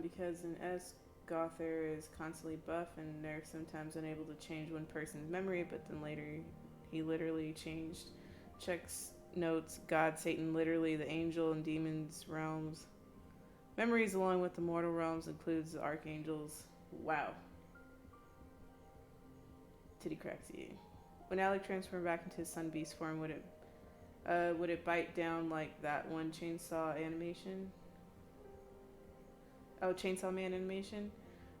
Because an S Gother is constantly buff and they're sometimes unable to change one person's memory, but then later he literally changed. Checks notes God, Satan, literally the angel and demons realms. Memories along with the mortal realms includes the archangels. Wow. Titty cracks you. When Alec transformed back into his sun beast form, would it bite down like that one chainsaw animation? Oh, Chainsaw Man animation.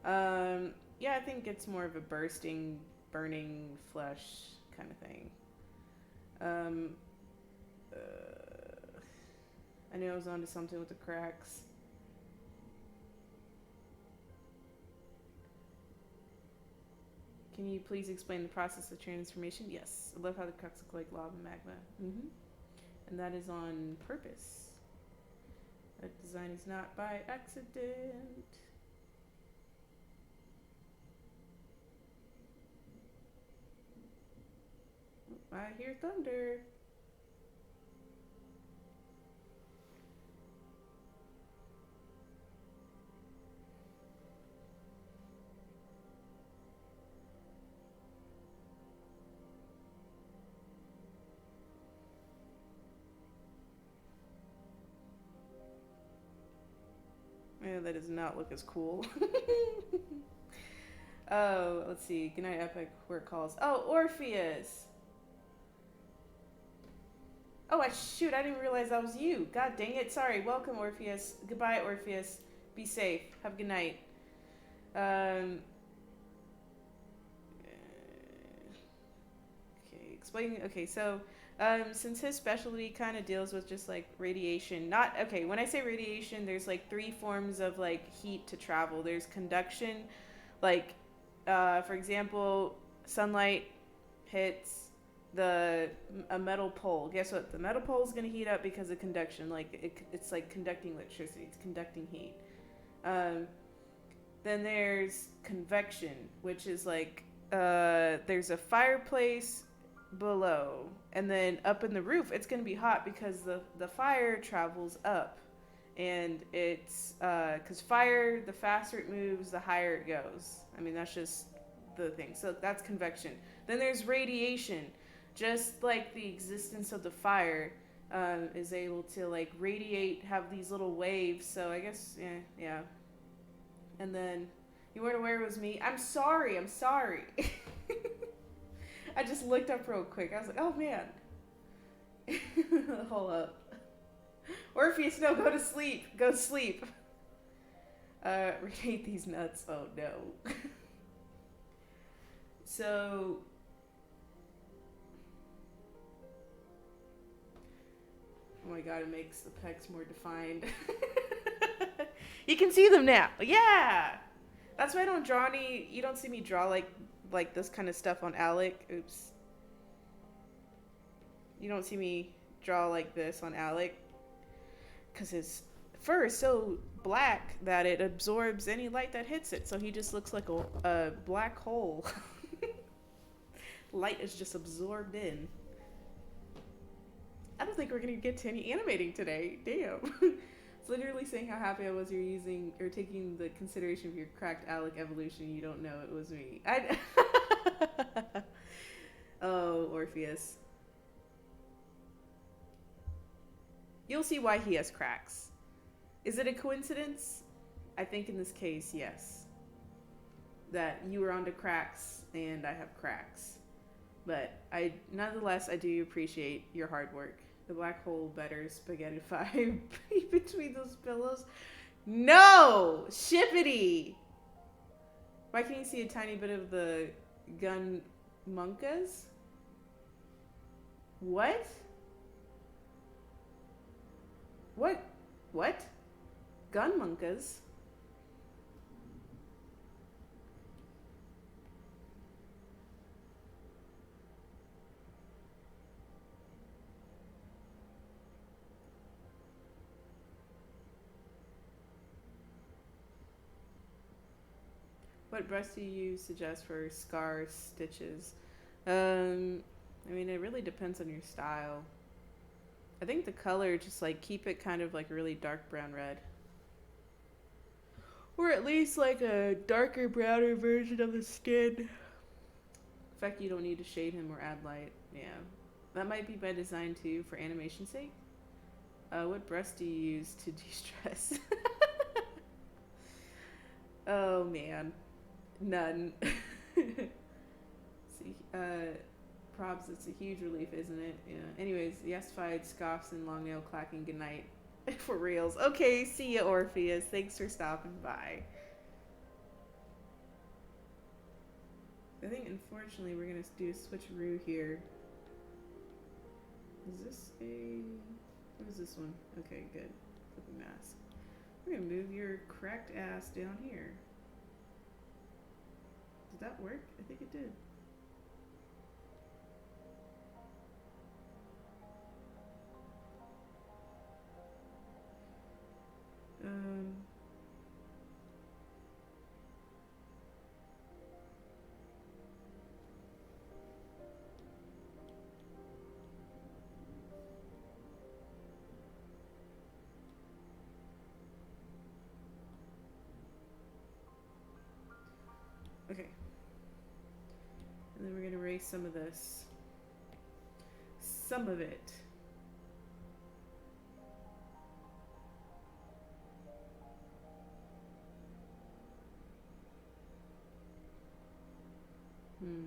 Yeah, I think it's more of a bursting, burning flesh kind of thing. Um, I knew I was onto something with the cracks. Can you please explain the process of transformation? Yes. I love how the cracks look like lava magma. Mm-hmm. And that is on purpose. That design is not by accident. I hear thunder. Yeah, that does not look as cool. Oh, let's see. Goodnight, Epic. Where it calls. Oh, Orpheus. Oh, shoot. I didn't realize that was you. God dang it. Sorry. Welcome, Orpheus. Goodbye, Orpheus. Be safe. Have a good night. Um. Okay. Explain. Okay, so. Since his specialty kind of deals with just like radiation, not okay. When I say radiation, there's like three forms of like heat to travel. There's conduction, like for example, sunlight hits a metal pole. Guess what? The metal pole is going to heat up because of conduction. Like it's like conducting electricity. It's conducting heat. Um, then there's convection, which is like there's a fireplace below, and then up in the roof, it's going to be hot because the fire travels up, and it's because fire, the faster it moves, the higher it goes. I mean, that's just the thing. So that's convection. Then there's radiation, just like the existence of the fire is able to like radiate, have these little waves. So I guess yeah. And then you weren't aware it was me. I'm sorry. I just looked up real quick. I was like, oh man. Hold up. Orpheus, no, go to sleep. Go sleep. Radiate these nuts. Oh no. So. Oh my god, it makes the pecs more defined. You can see them now. Yeah. That's why I don't draw any. You don't see me draw like this kind of stuff on Alec. Oops. You don't see me draw like this on Alec because his fur is so black that it absorbs any light that hits it. So he just looks like a black hole. Light is just absorbed in. I don't think we're gonna get to any animating today. Damn. It's literally saying how happy I was you're using or taking the consideration of your cracked Alec evolution. You don't know it was me. I. Oh, Orpheus. You'll see why he has cracks. Is it a coincidence? I think in this case, yes. That you were onto cracks and I have cracks. But nonetheless, I do appreciate your hard work. The black hole better spaghettify between those pillows. No! Shippity! Why can't you see a tiny bit of the gun monkas? What? What? What? Gun monkas? What brush do you suggest for scar stitches? I mean, it really depends on your style. I think the color, just like keep it kind of like really dark brown red. Or at least like a darker, browner version of the skin. In fact, you don't need to shade him or add light. Yeah. That might be by design too, for animation's sake. What brush do you use to de-stress? Oh man. None. See, probs, it's a huge relief, isn't it? Yeah. Anyways, yesified scoffs and long nail clacking goodnight. For reals. Okay, see ya, Orpheus. Thanks for stopping by. I think, unfortunately, we're gonna do a switcheroo here. Is this a... What is this one? Okay, good. Flip a mask. We're gonna move your cracked ass down here. Did that work? I think it did. Okay. And then we're gonna erase some of this. Some of it. Hmm.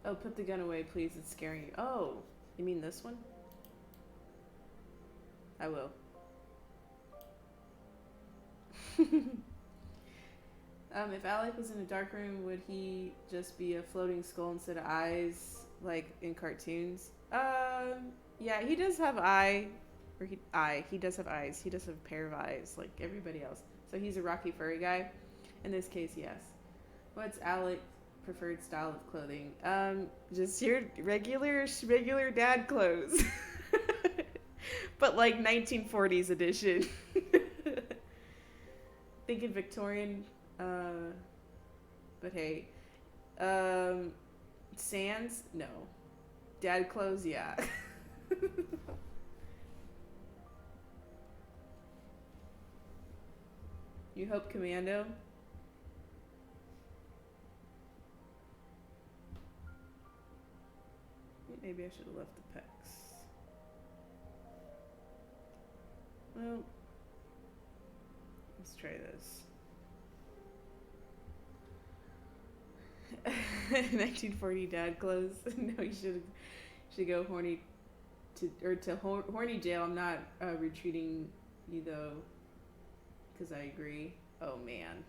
Oh, put the gun away, please. It's scaring you. Oh, you mean this one? I will. If Alec was in a dark room, would he just be a floating skull instead of eyes, like in cartoons? Yeah, he does have he does have eyes. He does have a pair of eyes, like everybody else. So he's a rocky furry guy. In this case, yes. What's Alec preferred style of clothing? Just your regular dad clothes. But like 1940s edition. Thinking Victorian, but hey. Sans? No. Dad clothes? Yeah. You Hope Commando? Maybe I should have left the pecs. Well, let's try this. 1940 dad clothes. No, you should go horny to horny jail. I'm not retreating you though, because I agree. Oh man.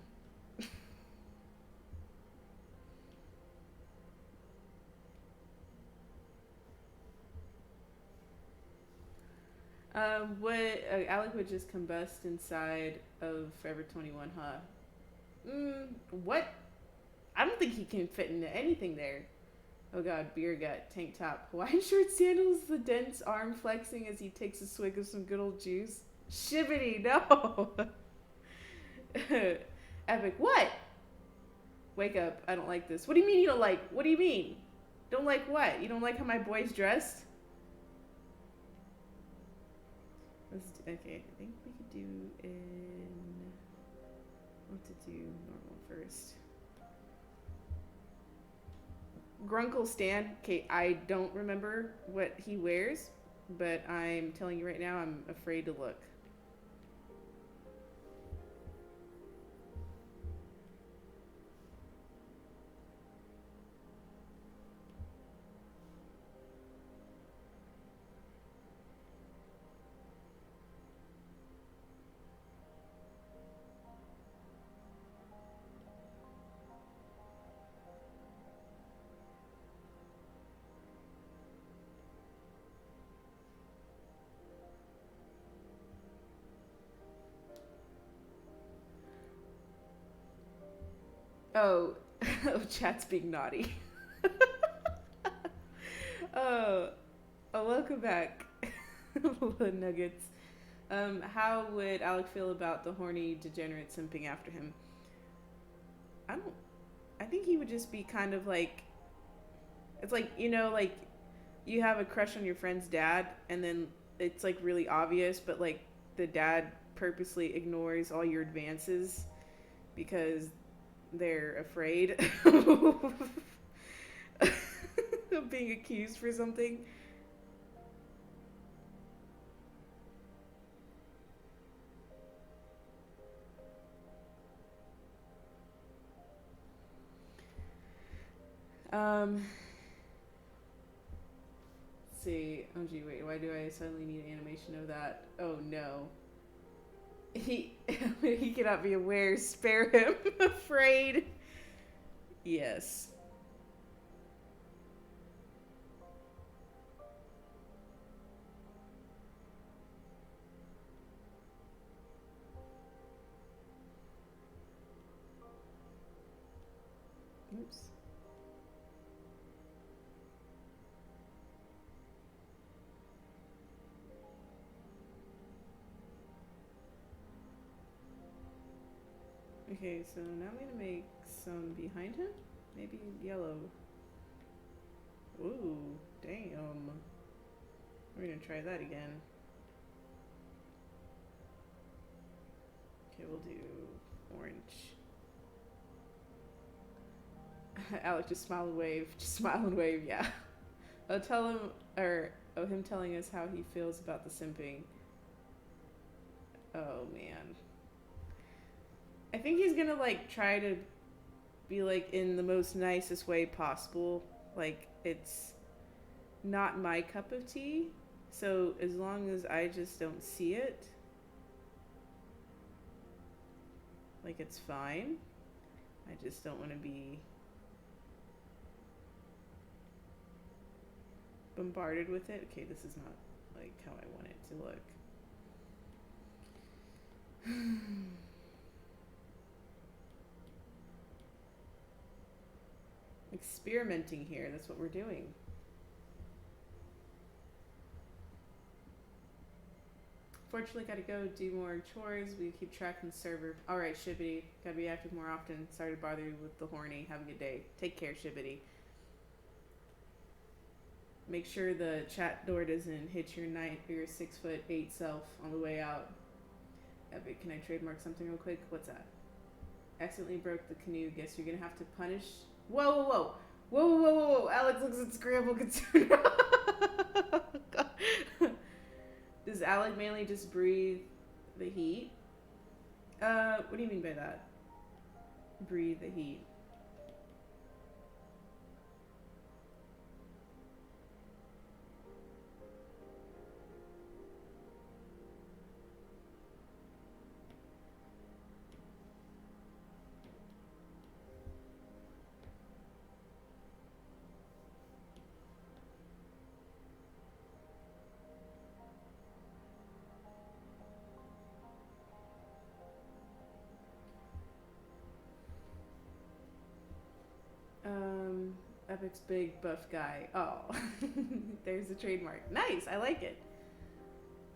Alec would just combust inside of Forever 21, huh? What? I don't think he can fit into anything there. Oh god, beer gut, tank top, Hawaiian shirt, sandals, the dense arm flexing as he takes a swig of some good old juice. Shibbity, no! Epic, what? Wake up, I don't like this. What do you mean you don't like? What do you mean? Don't like what? You don't like how my boy's dressed? Okay, I think we could do in... What to do normal first. Grunkle Stan. Okay, I don't remember what he wears, but I'm telling you right now, I'm afraid to look. Oh, oh, chat's being naughty. Oh, oh, welcome back, little nuggets. How would Alec feel about the horny degenerate simping after him? I don't. I think he would just be kind of like. It's like like you have a crush on your friend's dad, and then it's like really obvious, but like the dad purposely ignores all your advances because they're afraid of being accused for something. Um, let's see. Oh gee, wait. Why do I suddenly need an animation of that? Oh no. He he cannot be aware. Spare him. Afraid. Yes. Oops. Okay, so now I'm gonna make some behind him. Maybe yellow. Ooh, damn. We're gonna try that again. Okay, we'll do orange. Alec, just smile and wave. Just smile and wave, yeah. I'll tell him, or him telling us how he feels about the simping. Oh man. I think he's gonna like try to be like in the most nicest way possible. Like it's not my cup of tea. So as long as I just don't see it, like it's fine. I just don't want to be bombarded with it. Okay, this is not like how I want it to look. Experimenting here, that's what we're doing. Fortunately, gotta go do more chores. We keep track on the server. Alright, Shibbity. Gotta be active more often. Sorry to bother you with the horny. Have a good day. Take care, Shibbity. Make sure the chat door doesn't hit your 6'8" self on the way out. Epic, can I trademark something real quick? What's that? Accidentally broke the canoe. Guess you're gonna have to punish. Whoa, whoa, whoa. Whoa, whoa, whoa, whoa. Alex looks at Scramble concerned. Does Alec mainly just breathe the heat? What do you mean by that? Breathe the heat. Epic's big buff guy. Oh, there's the trademark. Nice, I like it.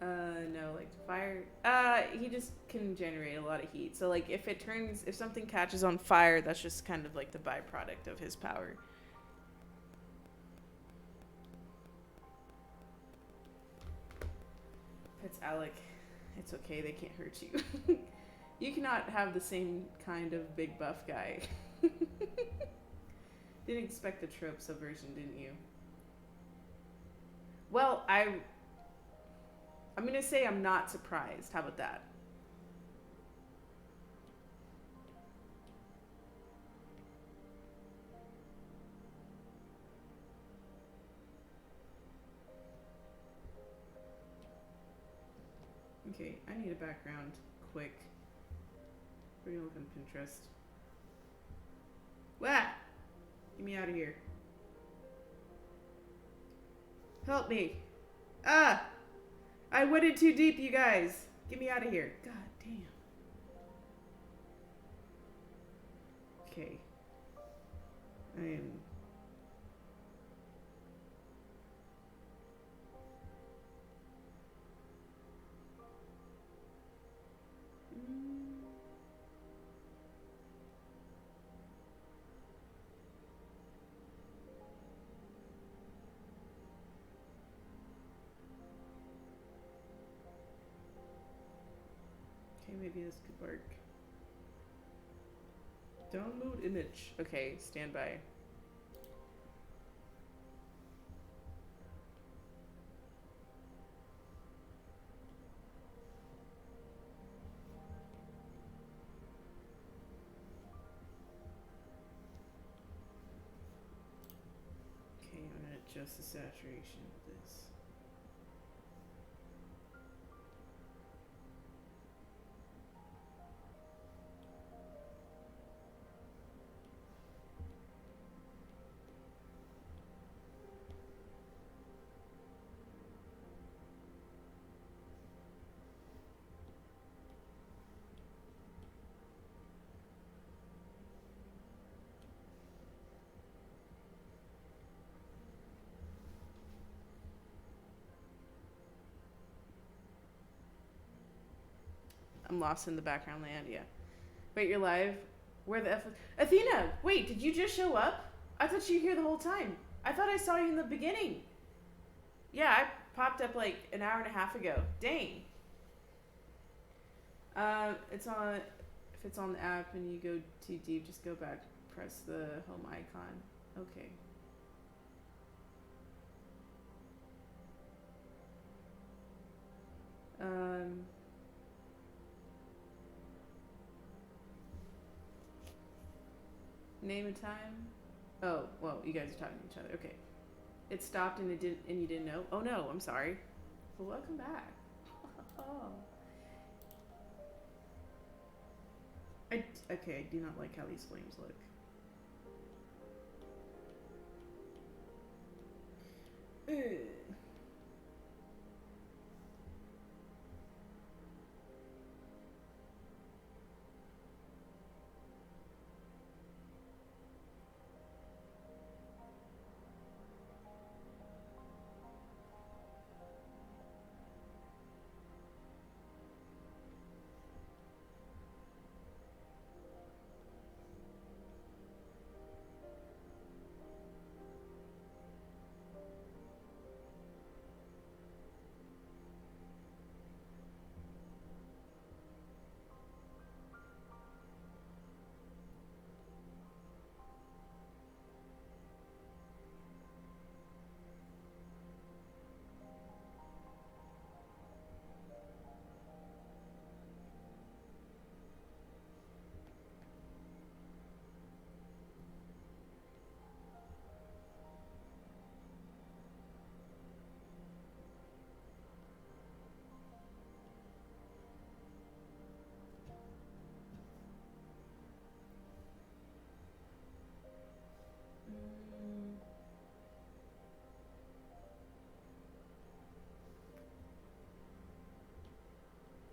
No, like fire. He just can generate a lot of heat. So like if something catches on fire, that's just kind of like the byproduct of his power. It's Alec. It's okay, they can't hurt you. You cannot have the same kind of big buff guy. Didn't expect the trope subversion, didn't you? Well, I'm gonna say I'm not surprised. How about that? Okay, I need a background quick. We're gonna look on Pinterest. Wah! Get me out of here. Help me. Ah! I went in too deep, you guys. Get me out of here. God damn. Okay. I am. Okay, maybe this could work. Download image. Okay, stand by. Okay, I'm gonna adjust the saturation of this. I'm lost in the background land, yeah. Wait, you're live? Where the F... Athena! Wait, did you just show up? I thought you were here the whole time. I thought I saw you in the beginning. Yeah, I popped up like an hour and a half ago. Dang. It's on... If it's on the app and you go too deep, just go back, press the home icon. Okay. Name and time? Oh, well, you guys are talking to each other. Okay. It stopped and you didn't know? Oh no, I'm sorry. Well, welcome back. Oh. Okay, I do not like how these flames look. Ugh.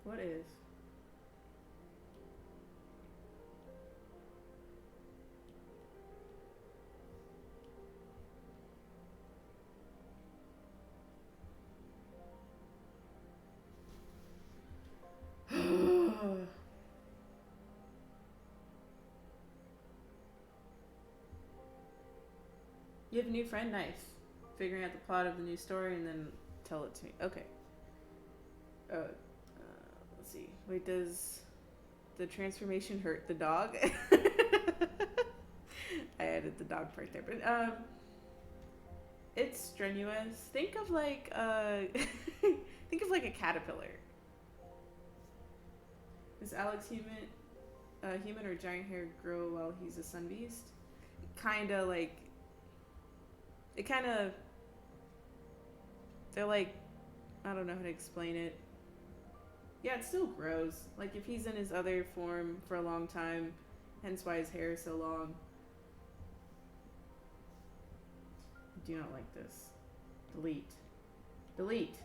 What is? You have a new friend? Nice. Figuring out the plot of the new story and then tell it to me. Okay. Let's see. Wait, does the transformation hurt the dog? I added the dog part there, but it's strenuous. Think of like think of like a caterpillar. Is Alex human or giant hair grow while he's a sun beast? Kinda like it kind of they're like I don't know how to explain it. Yeah, it still grows. Like if he's in his other form for a long time, hence why his hair is so long. I do not like this. Delete. Delete.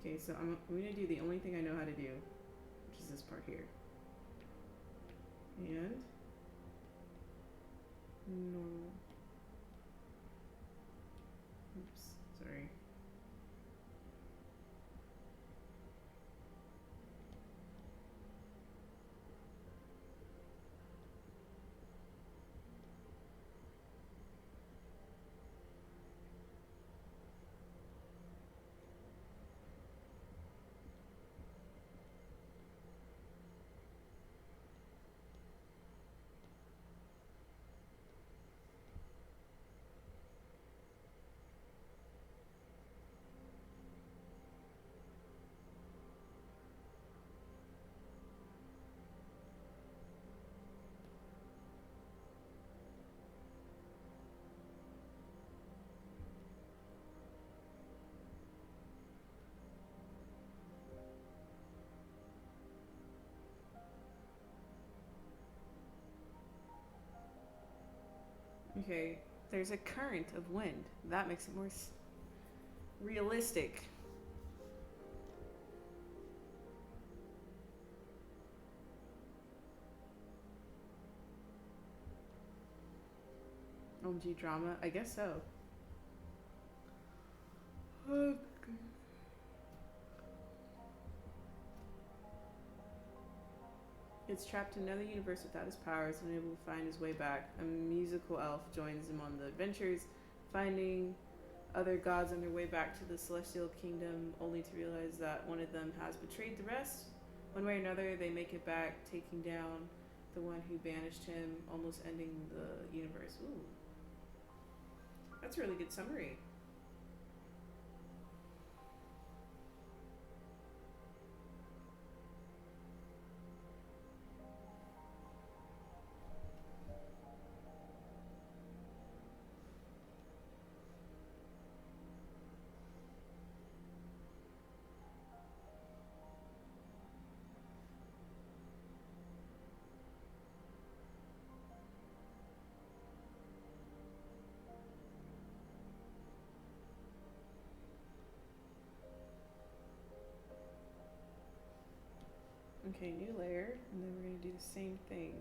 Okay, so I'm gonna do the only thing I know how to do, which is this part here. And normal. Oops, sorry. Okay, there's a current of wind. That makes it more realistic. OMG drama? I guess so. Okay. It's trapped in another universe without his powers and unable to find his way back. A musical elf joins him on the adventures, finding other gods on their way back to the celestial kingdom, only to realize that one of them has betrayed the rest. One way or another, they make it back, taking down the one who banished him, almost ending the universe. Ooh. That's a really good summary. Okay, new layer, and then we're going to do the same thing.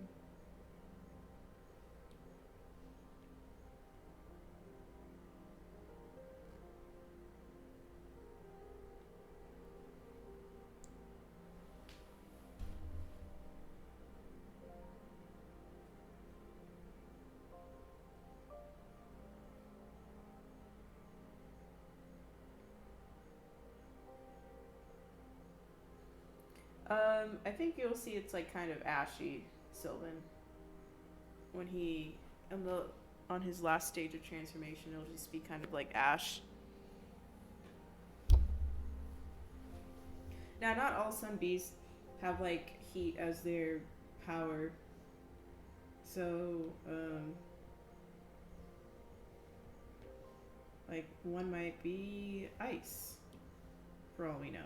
I think you'll see it's like kind of ashy, Sylvan. When he on his last stage of transformation, it'll just be kind of like ash. Now, not all sun beasts have like heat as their power, so like one might be ice, for all we know.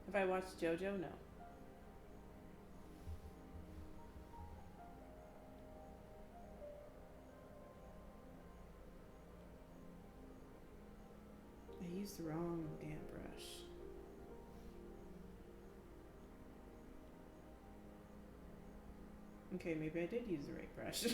If I watched JoJo, no. I used the wrong damn brush. Okay, maybe I did use the right brush.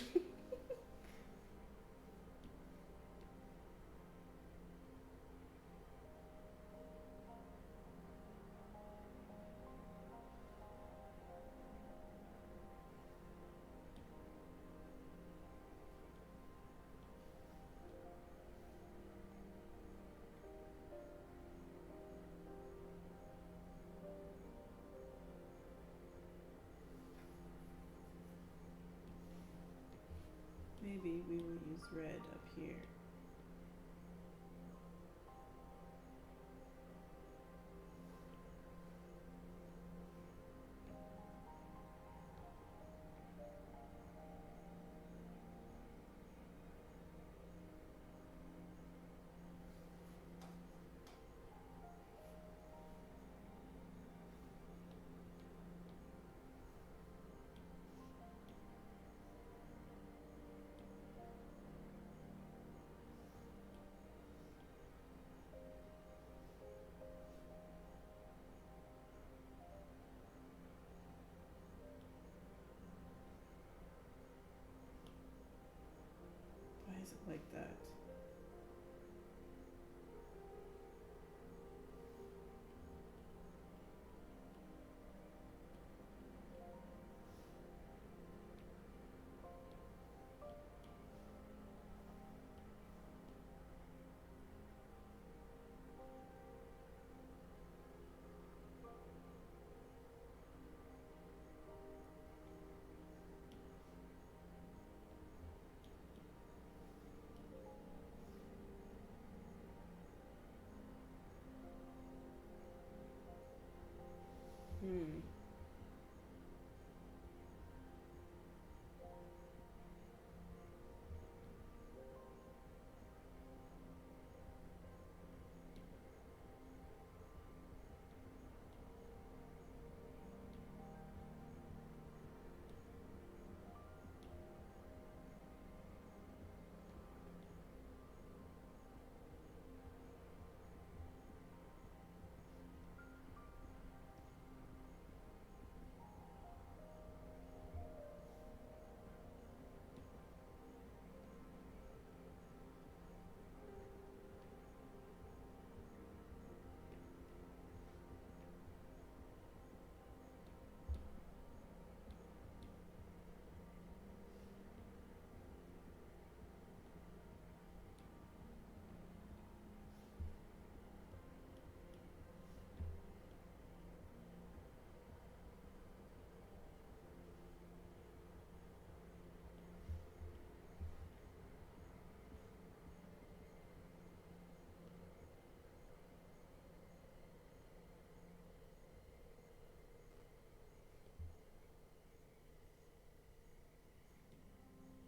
Maybe we will use red up here. Why is it like that? Hmm.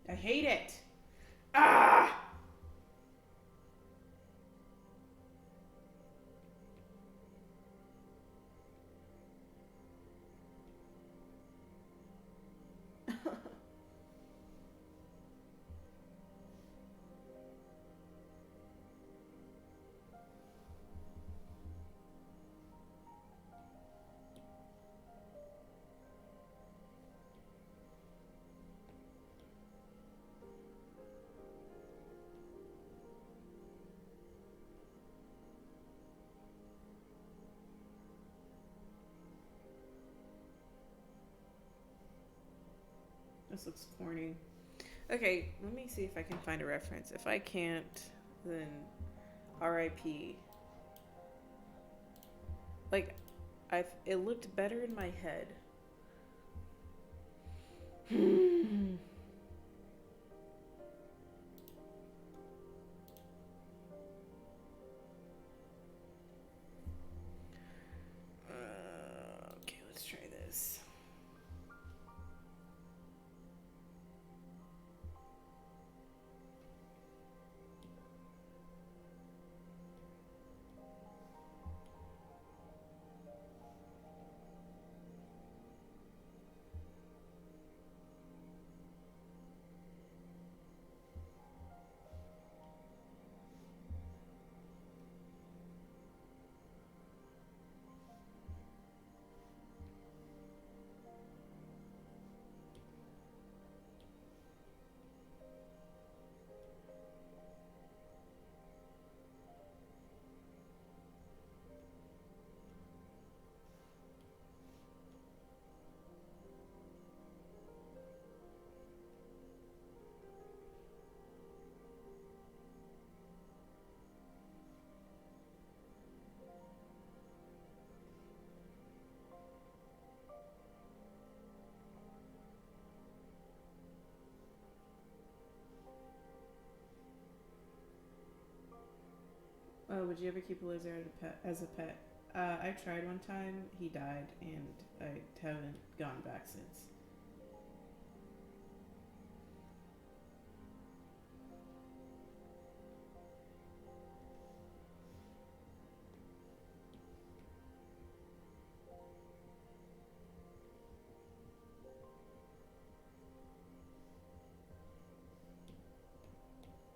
I hate it. Ah! This looks corny. Okay, let me see if I can find a reference. If I can't, then RIP. Like, it looked better in my head. Okay, let's try this. would you ever keep a lizard as a pet? I tried one time. He died, and I haven't gone back since.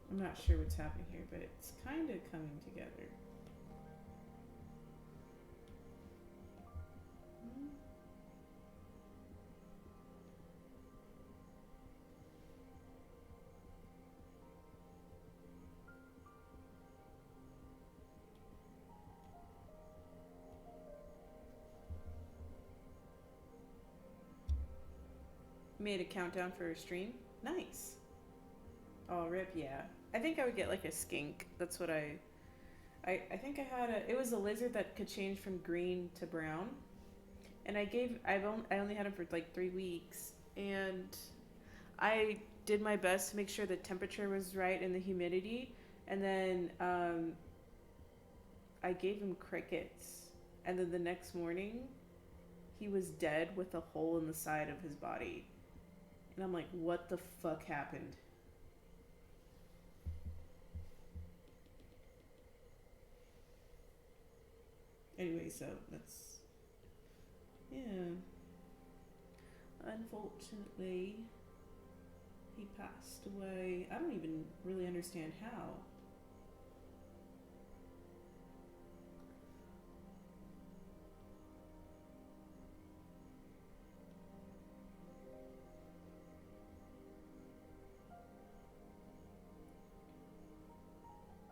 I'm not sure what's happening here, but it's kind of coming together. Made a countdown for a stream. Nice. Oh, rip, yeah. I think I would get like a skink. That's what I think I had a. It was a lizard that could change from green to brown, and I only had him for like 3 weeks, and I did my best to make sure the temperature was right and the humidity, and then I gave him crickets, and then the next morning, he was dead with a hole in the side of his body, and I'm like, what the fuck happened? Anyway, so that's yeah. Unfortunately, he passed away. I don't even really understand how.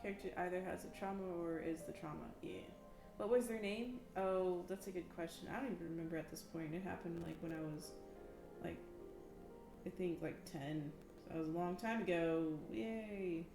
Character either has a trauma or is the trauma. Yeah. What was their name? Oh, that's a good question. I don't even remember at this point. It happened like when I was like I think like 10. So that was a long time ago. Yay.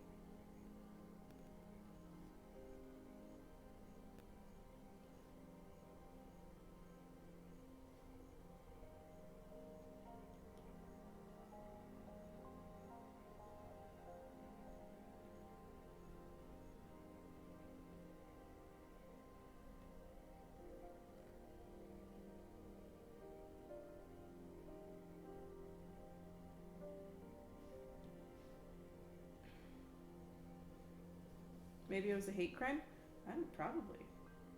Maybe it was a hate crime? I'm probably.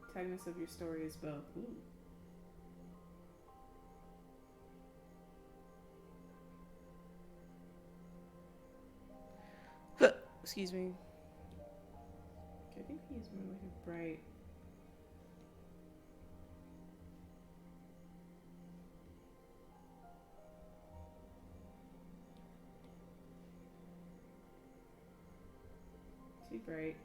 Protagonist of your story is both. Ooh. Excuse me. I think he's more like a bright. Too bright.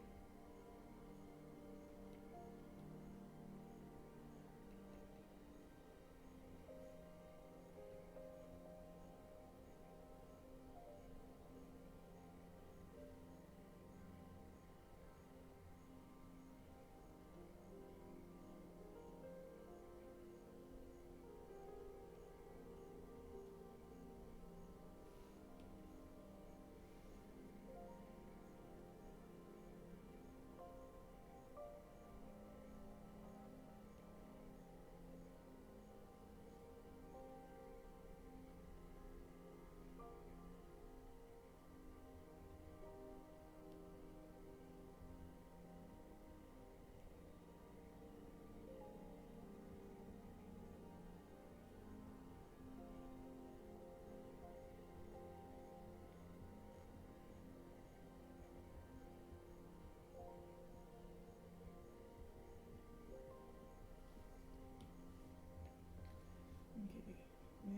Okay. Yeah.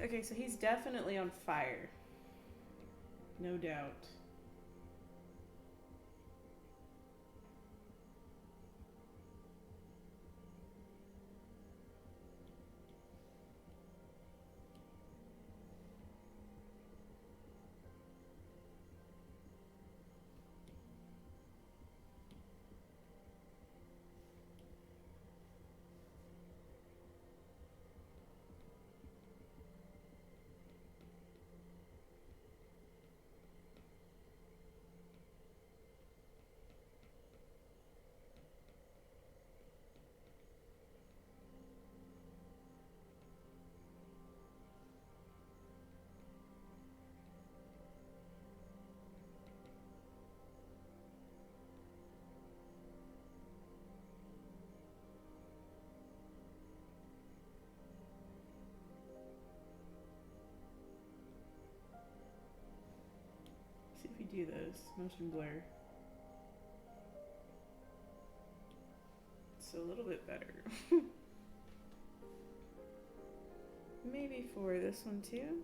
Okay, so he's definitely on fire. No doubt. do this. Motion blur. It's a little bit better. Maybe for this one too.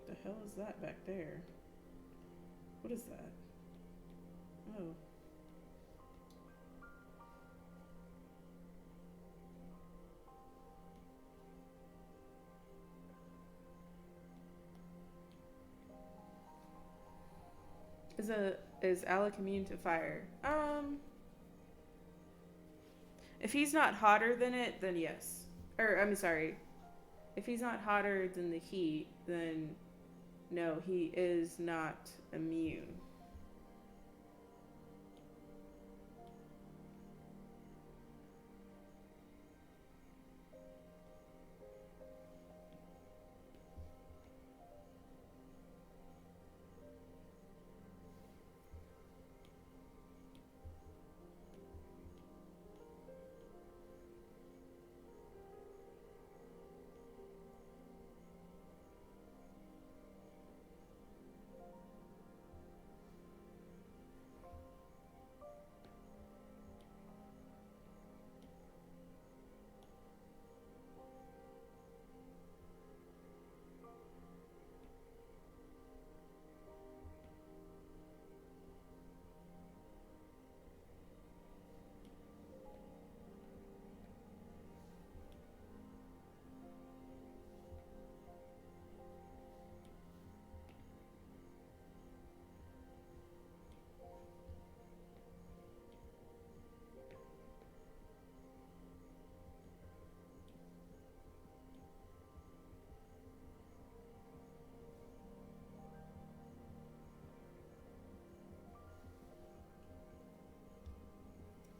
The hell is that back there? What is that? Oh. Is Alec immune to fire? If he's not hotter than it, then yes. Or I'm sorry. If he's not hotter than the heat, then no, he is not immune.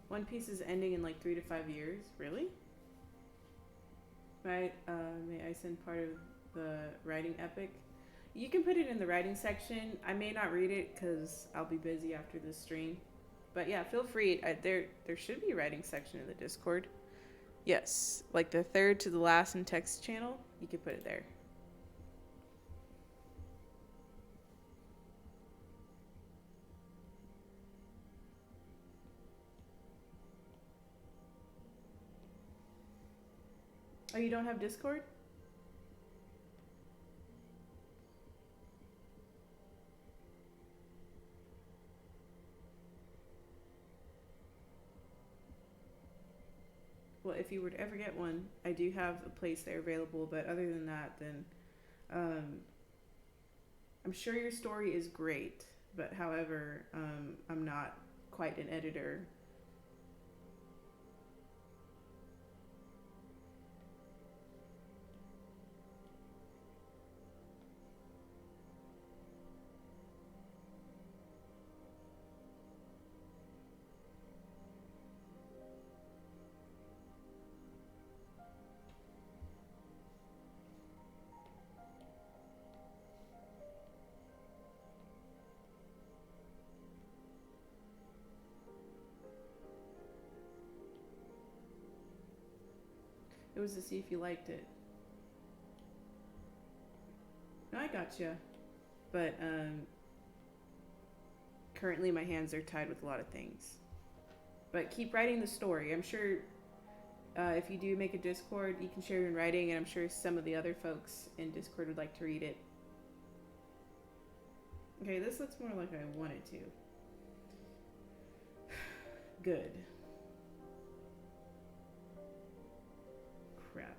One Piece is ending in like 3 to 5 years. Really? Right? May I send part of the writing epic? You can put it in the writing section. I may not read it because I'll be busy after this stream. But yeah, feel free. There should be a writing section in the Discord. Yes, like the third to the last in text channel. You could put it there. Oh, you don't have Discord? Well, if you were to ever get one, I do have a place there available. But other than that, then I'm sure your story is great. But however, I'm not quite an editor. It was to see if you liked it. No, I gotcha. But currently my hands are tied with a lot of things. But keep writing the story. I'm sure if you do make a Discord, you can share it in writing, and I'm sure some of the other folks in Discord would like to read it. Okay, this looks more like I want it to. Good. Crap.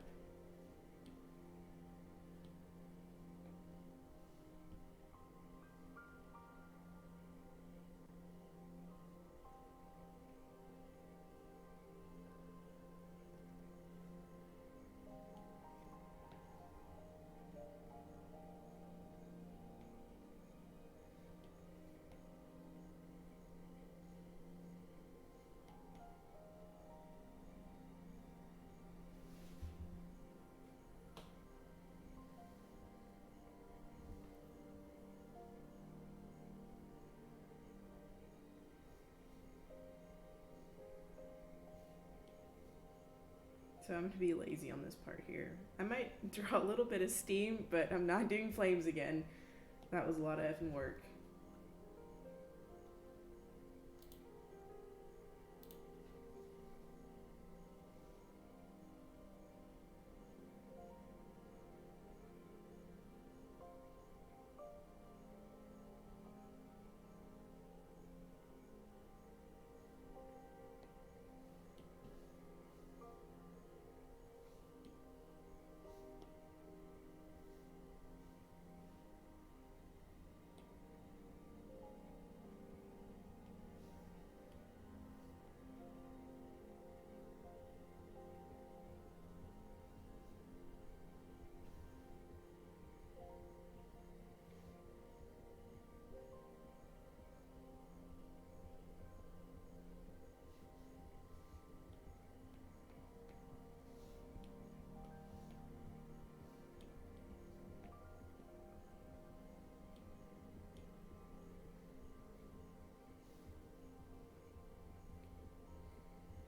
So I'm going to be lazy on this part here. I might draw a little bit of steam, but I'm not doing flames again. That was a lot of effing work.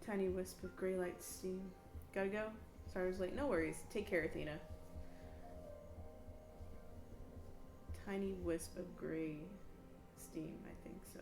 Tiny wisp of gray light steam. Gotta go? Sorry I was late. No worries. Take care, Athena. Tiny wisp of gray steam, I think so.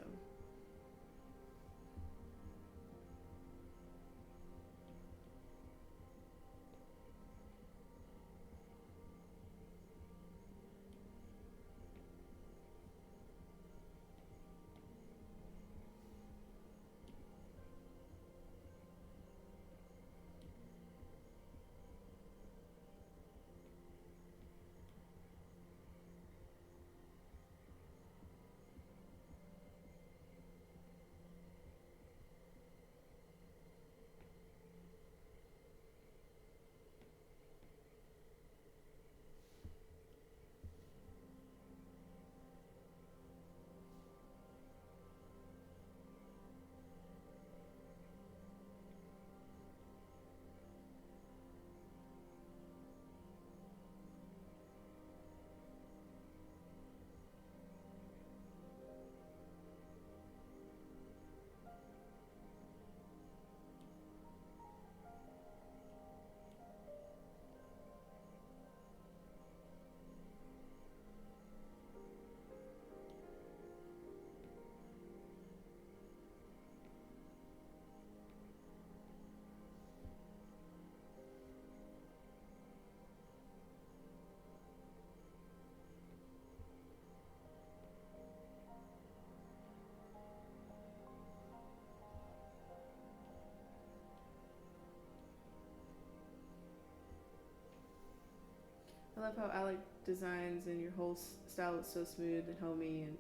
I love how Alec designs and your whole style is so smooth and homey and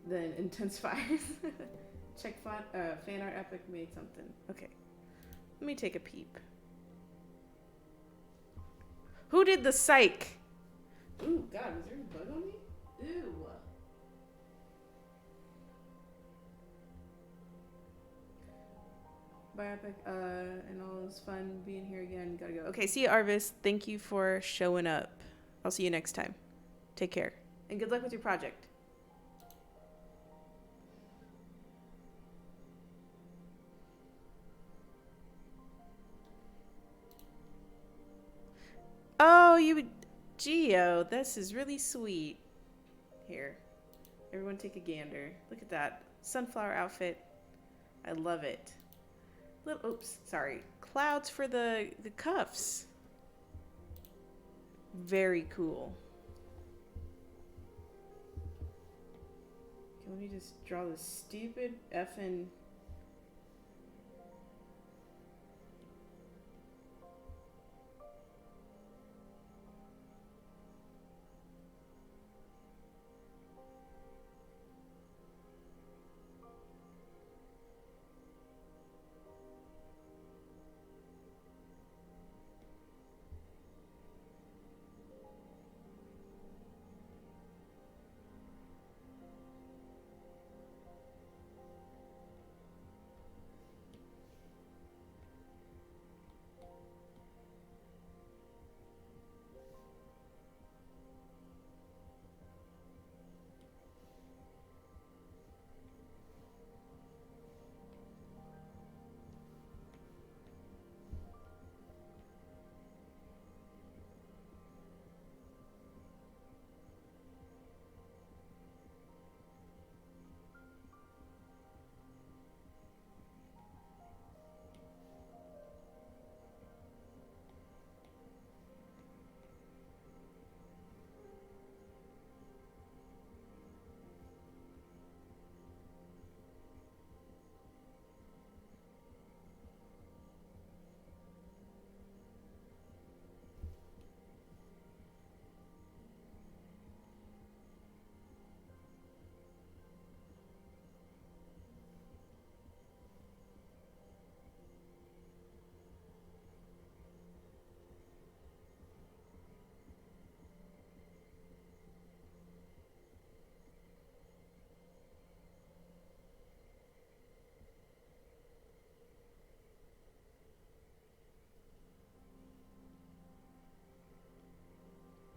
then intensifies. Check fan art epic made something. Okay, let me take a peep. Who did the psych? Ooh, God, was there a bug on me? Ew. Bye, Epic, and all this fun being here again. Gotta go. Okay, see you, Arvis. Thank you for showing up. I'll see you next time. Take care. And good luck with your project. Oh, Geo, this is really sweet. Here, everyone take a gander. Look at that. Sunflower outfit. I love it. Oops, sorry. Clouds for the cuffs. Very cool. Okay, let me just draw this stupid effing...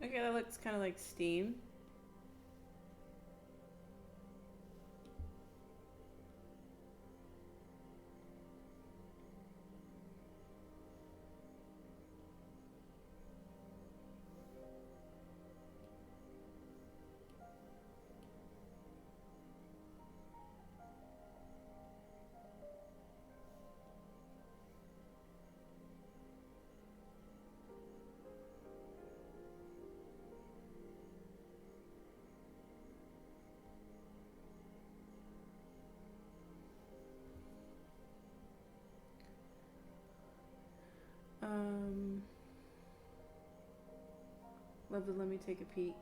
Okay, that looks kind of like steam. Um, Lovely, let me take a peek.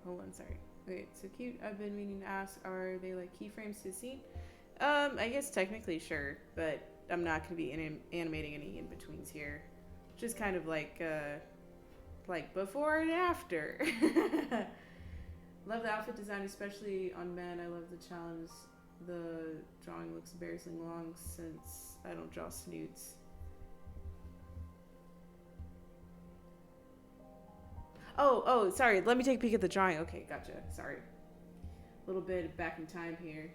Hold on, sorry. Wait, so cute. I've been meaning to ask, are they like keyframes to the scene? I guess technically sure, but I'm not going to be animating any in-betweens here. Just kind of like before and after. Love the outfit design, especially on men. I love the challenge. The drawing looks embarrassingly long since I don't draw snoots. Oh, sorry. Let me take a peek at the drawing. Okay, gotcha. Sorry. A little bit back in time here.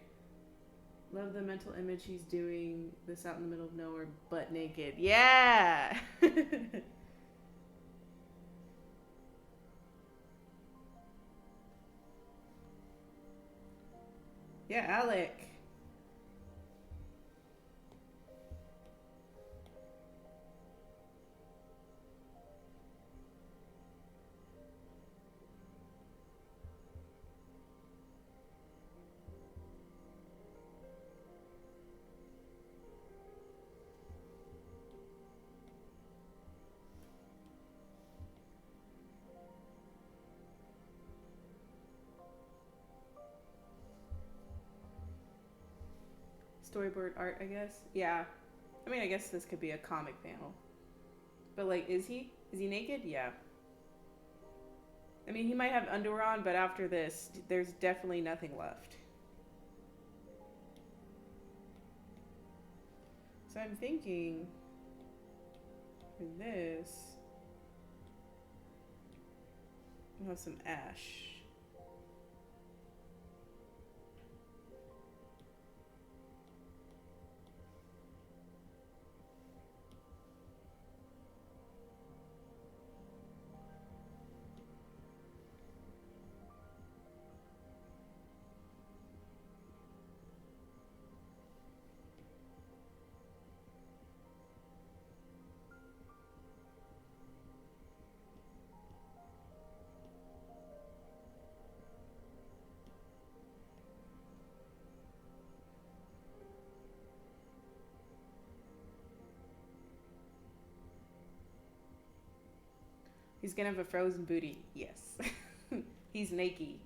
Love the mental image he's doing this out in the middle of nowhere, butt naked. Yeah! Yeah, Alec. Storyboard art, I guess. Yeah. I mean, I guess this could be a comic panel. But, like, is he? Is he naked? Yeah. I mean, he might have underwear on, but after this, there's definitely nothing left. So I'm thinking for this, we'll have some ash. He's gonna have a frozen booty. Yes. He's naked.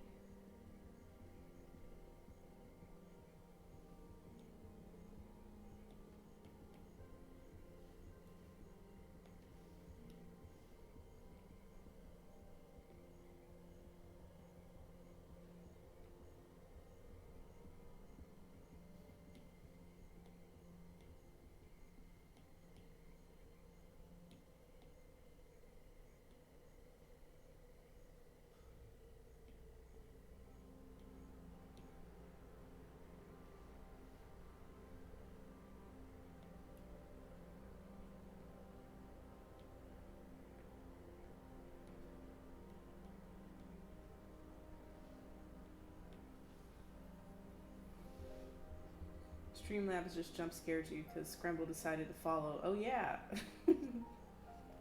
Streamlabs just jump scared you because Scramble decided to follow. Oh yeah.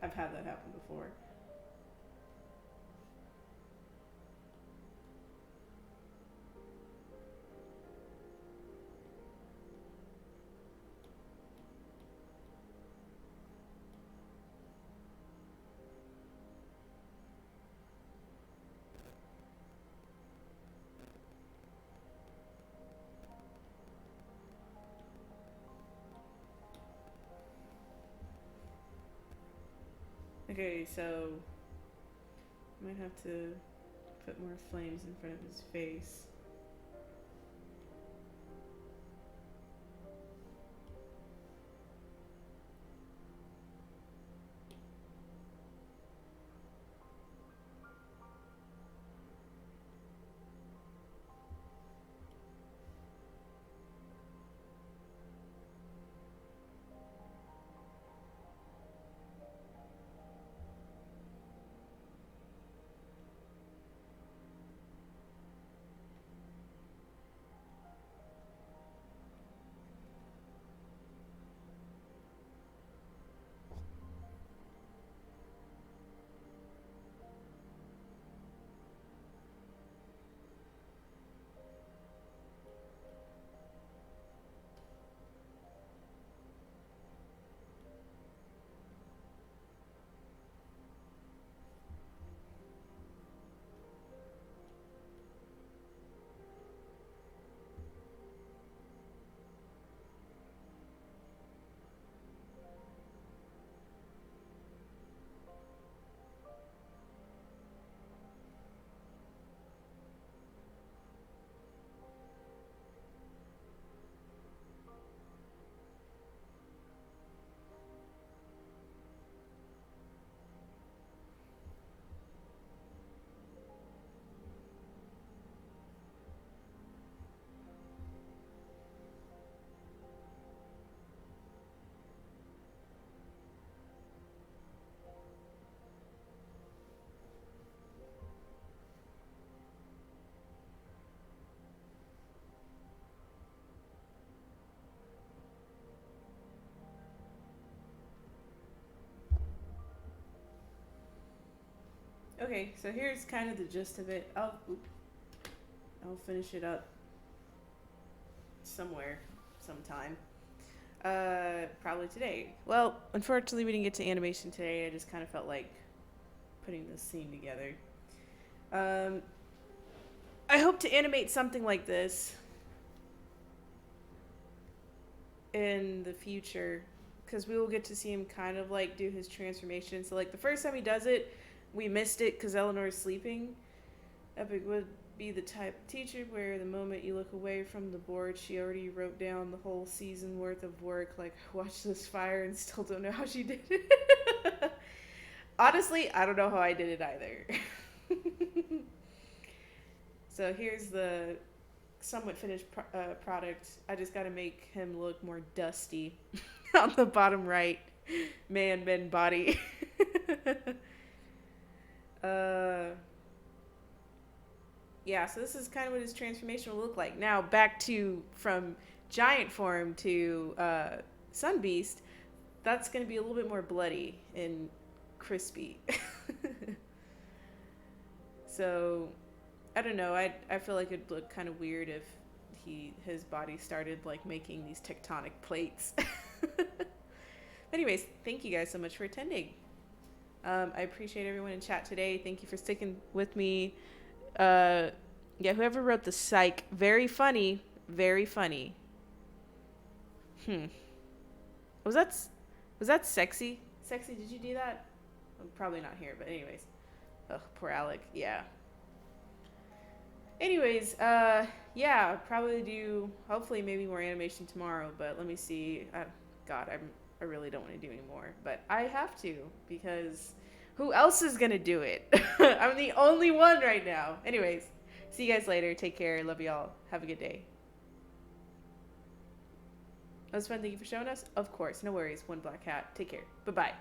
I've had that happen before. Okay, so I might have to put more flames in front of his face. Okay, so here's kind of the gist of it. I'll finish it up somewhere, sometime. Probably today. Well, unfortunately, we didn't get to animation today. I just kind of felt like putting this scene together. Um, I hope to animate something like this in the future because we will get to see him kind of like do his transformation. So, like, the first time he does it, we missed it because Eleanor's sleeping. Epic would be the type of teacher where the moment you look away from the board, she already wrote down the whole season worth of work. Like, watch this fire and still don't know how she did it. Honestly, I don't know how I did it either. So here's the somewhat finished product. I just got to make him look more dusty on the bottom right. Men body. uh, yeah, so this is kind of what his transformation will look like. Now back to from giant form to Sun Beast. That's going to be a little bit more bloody and crispy. So I don't know. I feel like it'd look kind of weird if his body started like making these tectonic plates. Anyways, thank you guys so much for attending. I appreciate everyone in chat today. Thank you for sticking with me. Yeah, whoever wrote the psych, very funny, very funny. Was that sexy? Sexy, did you do that? I'm probably not here, but anyways. Ugh, poor Alec. Yeah. Anyways, yeah, probably do hopefully maybe more animation tomorrow, but let me see. God, I really don't want to do any more, but I have to because who else is gonna do it? I'm the only one right now. Anyways, see you guys later. Take care. Love y'all. Have a good day. That was fun. Thank you for showing us. Of course, no worries. One black hat. Take care. Bye bye.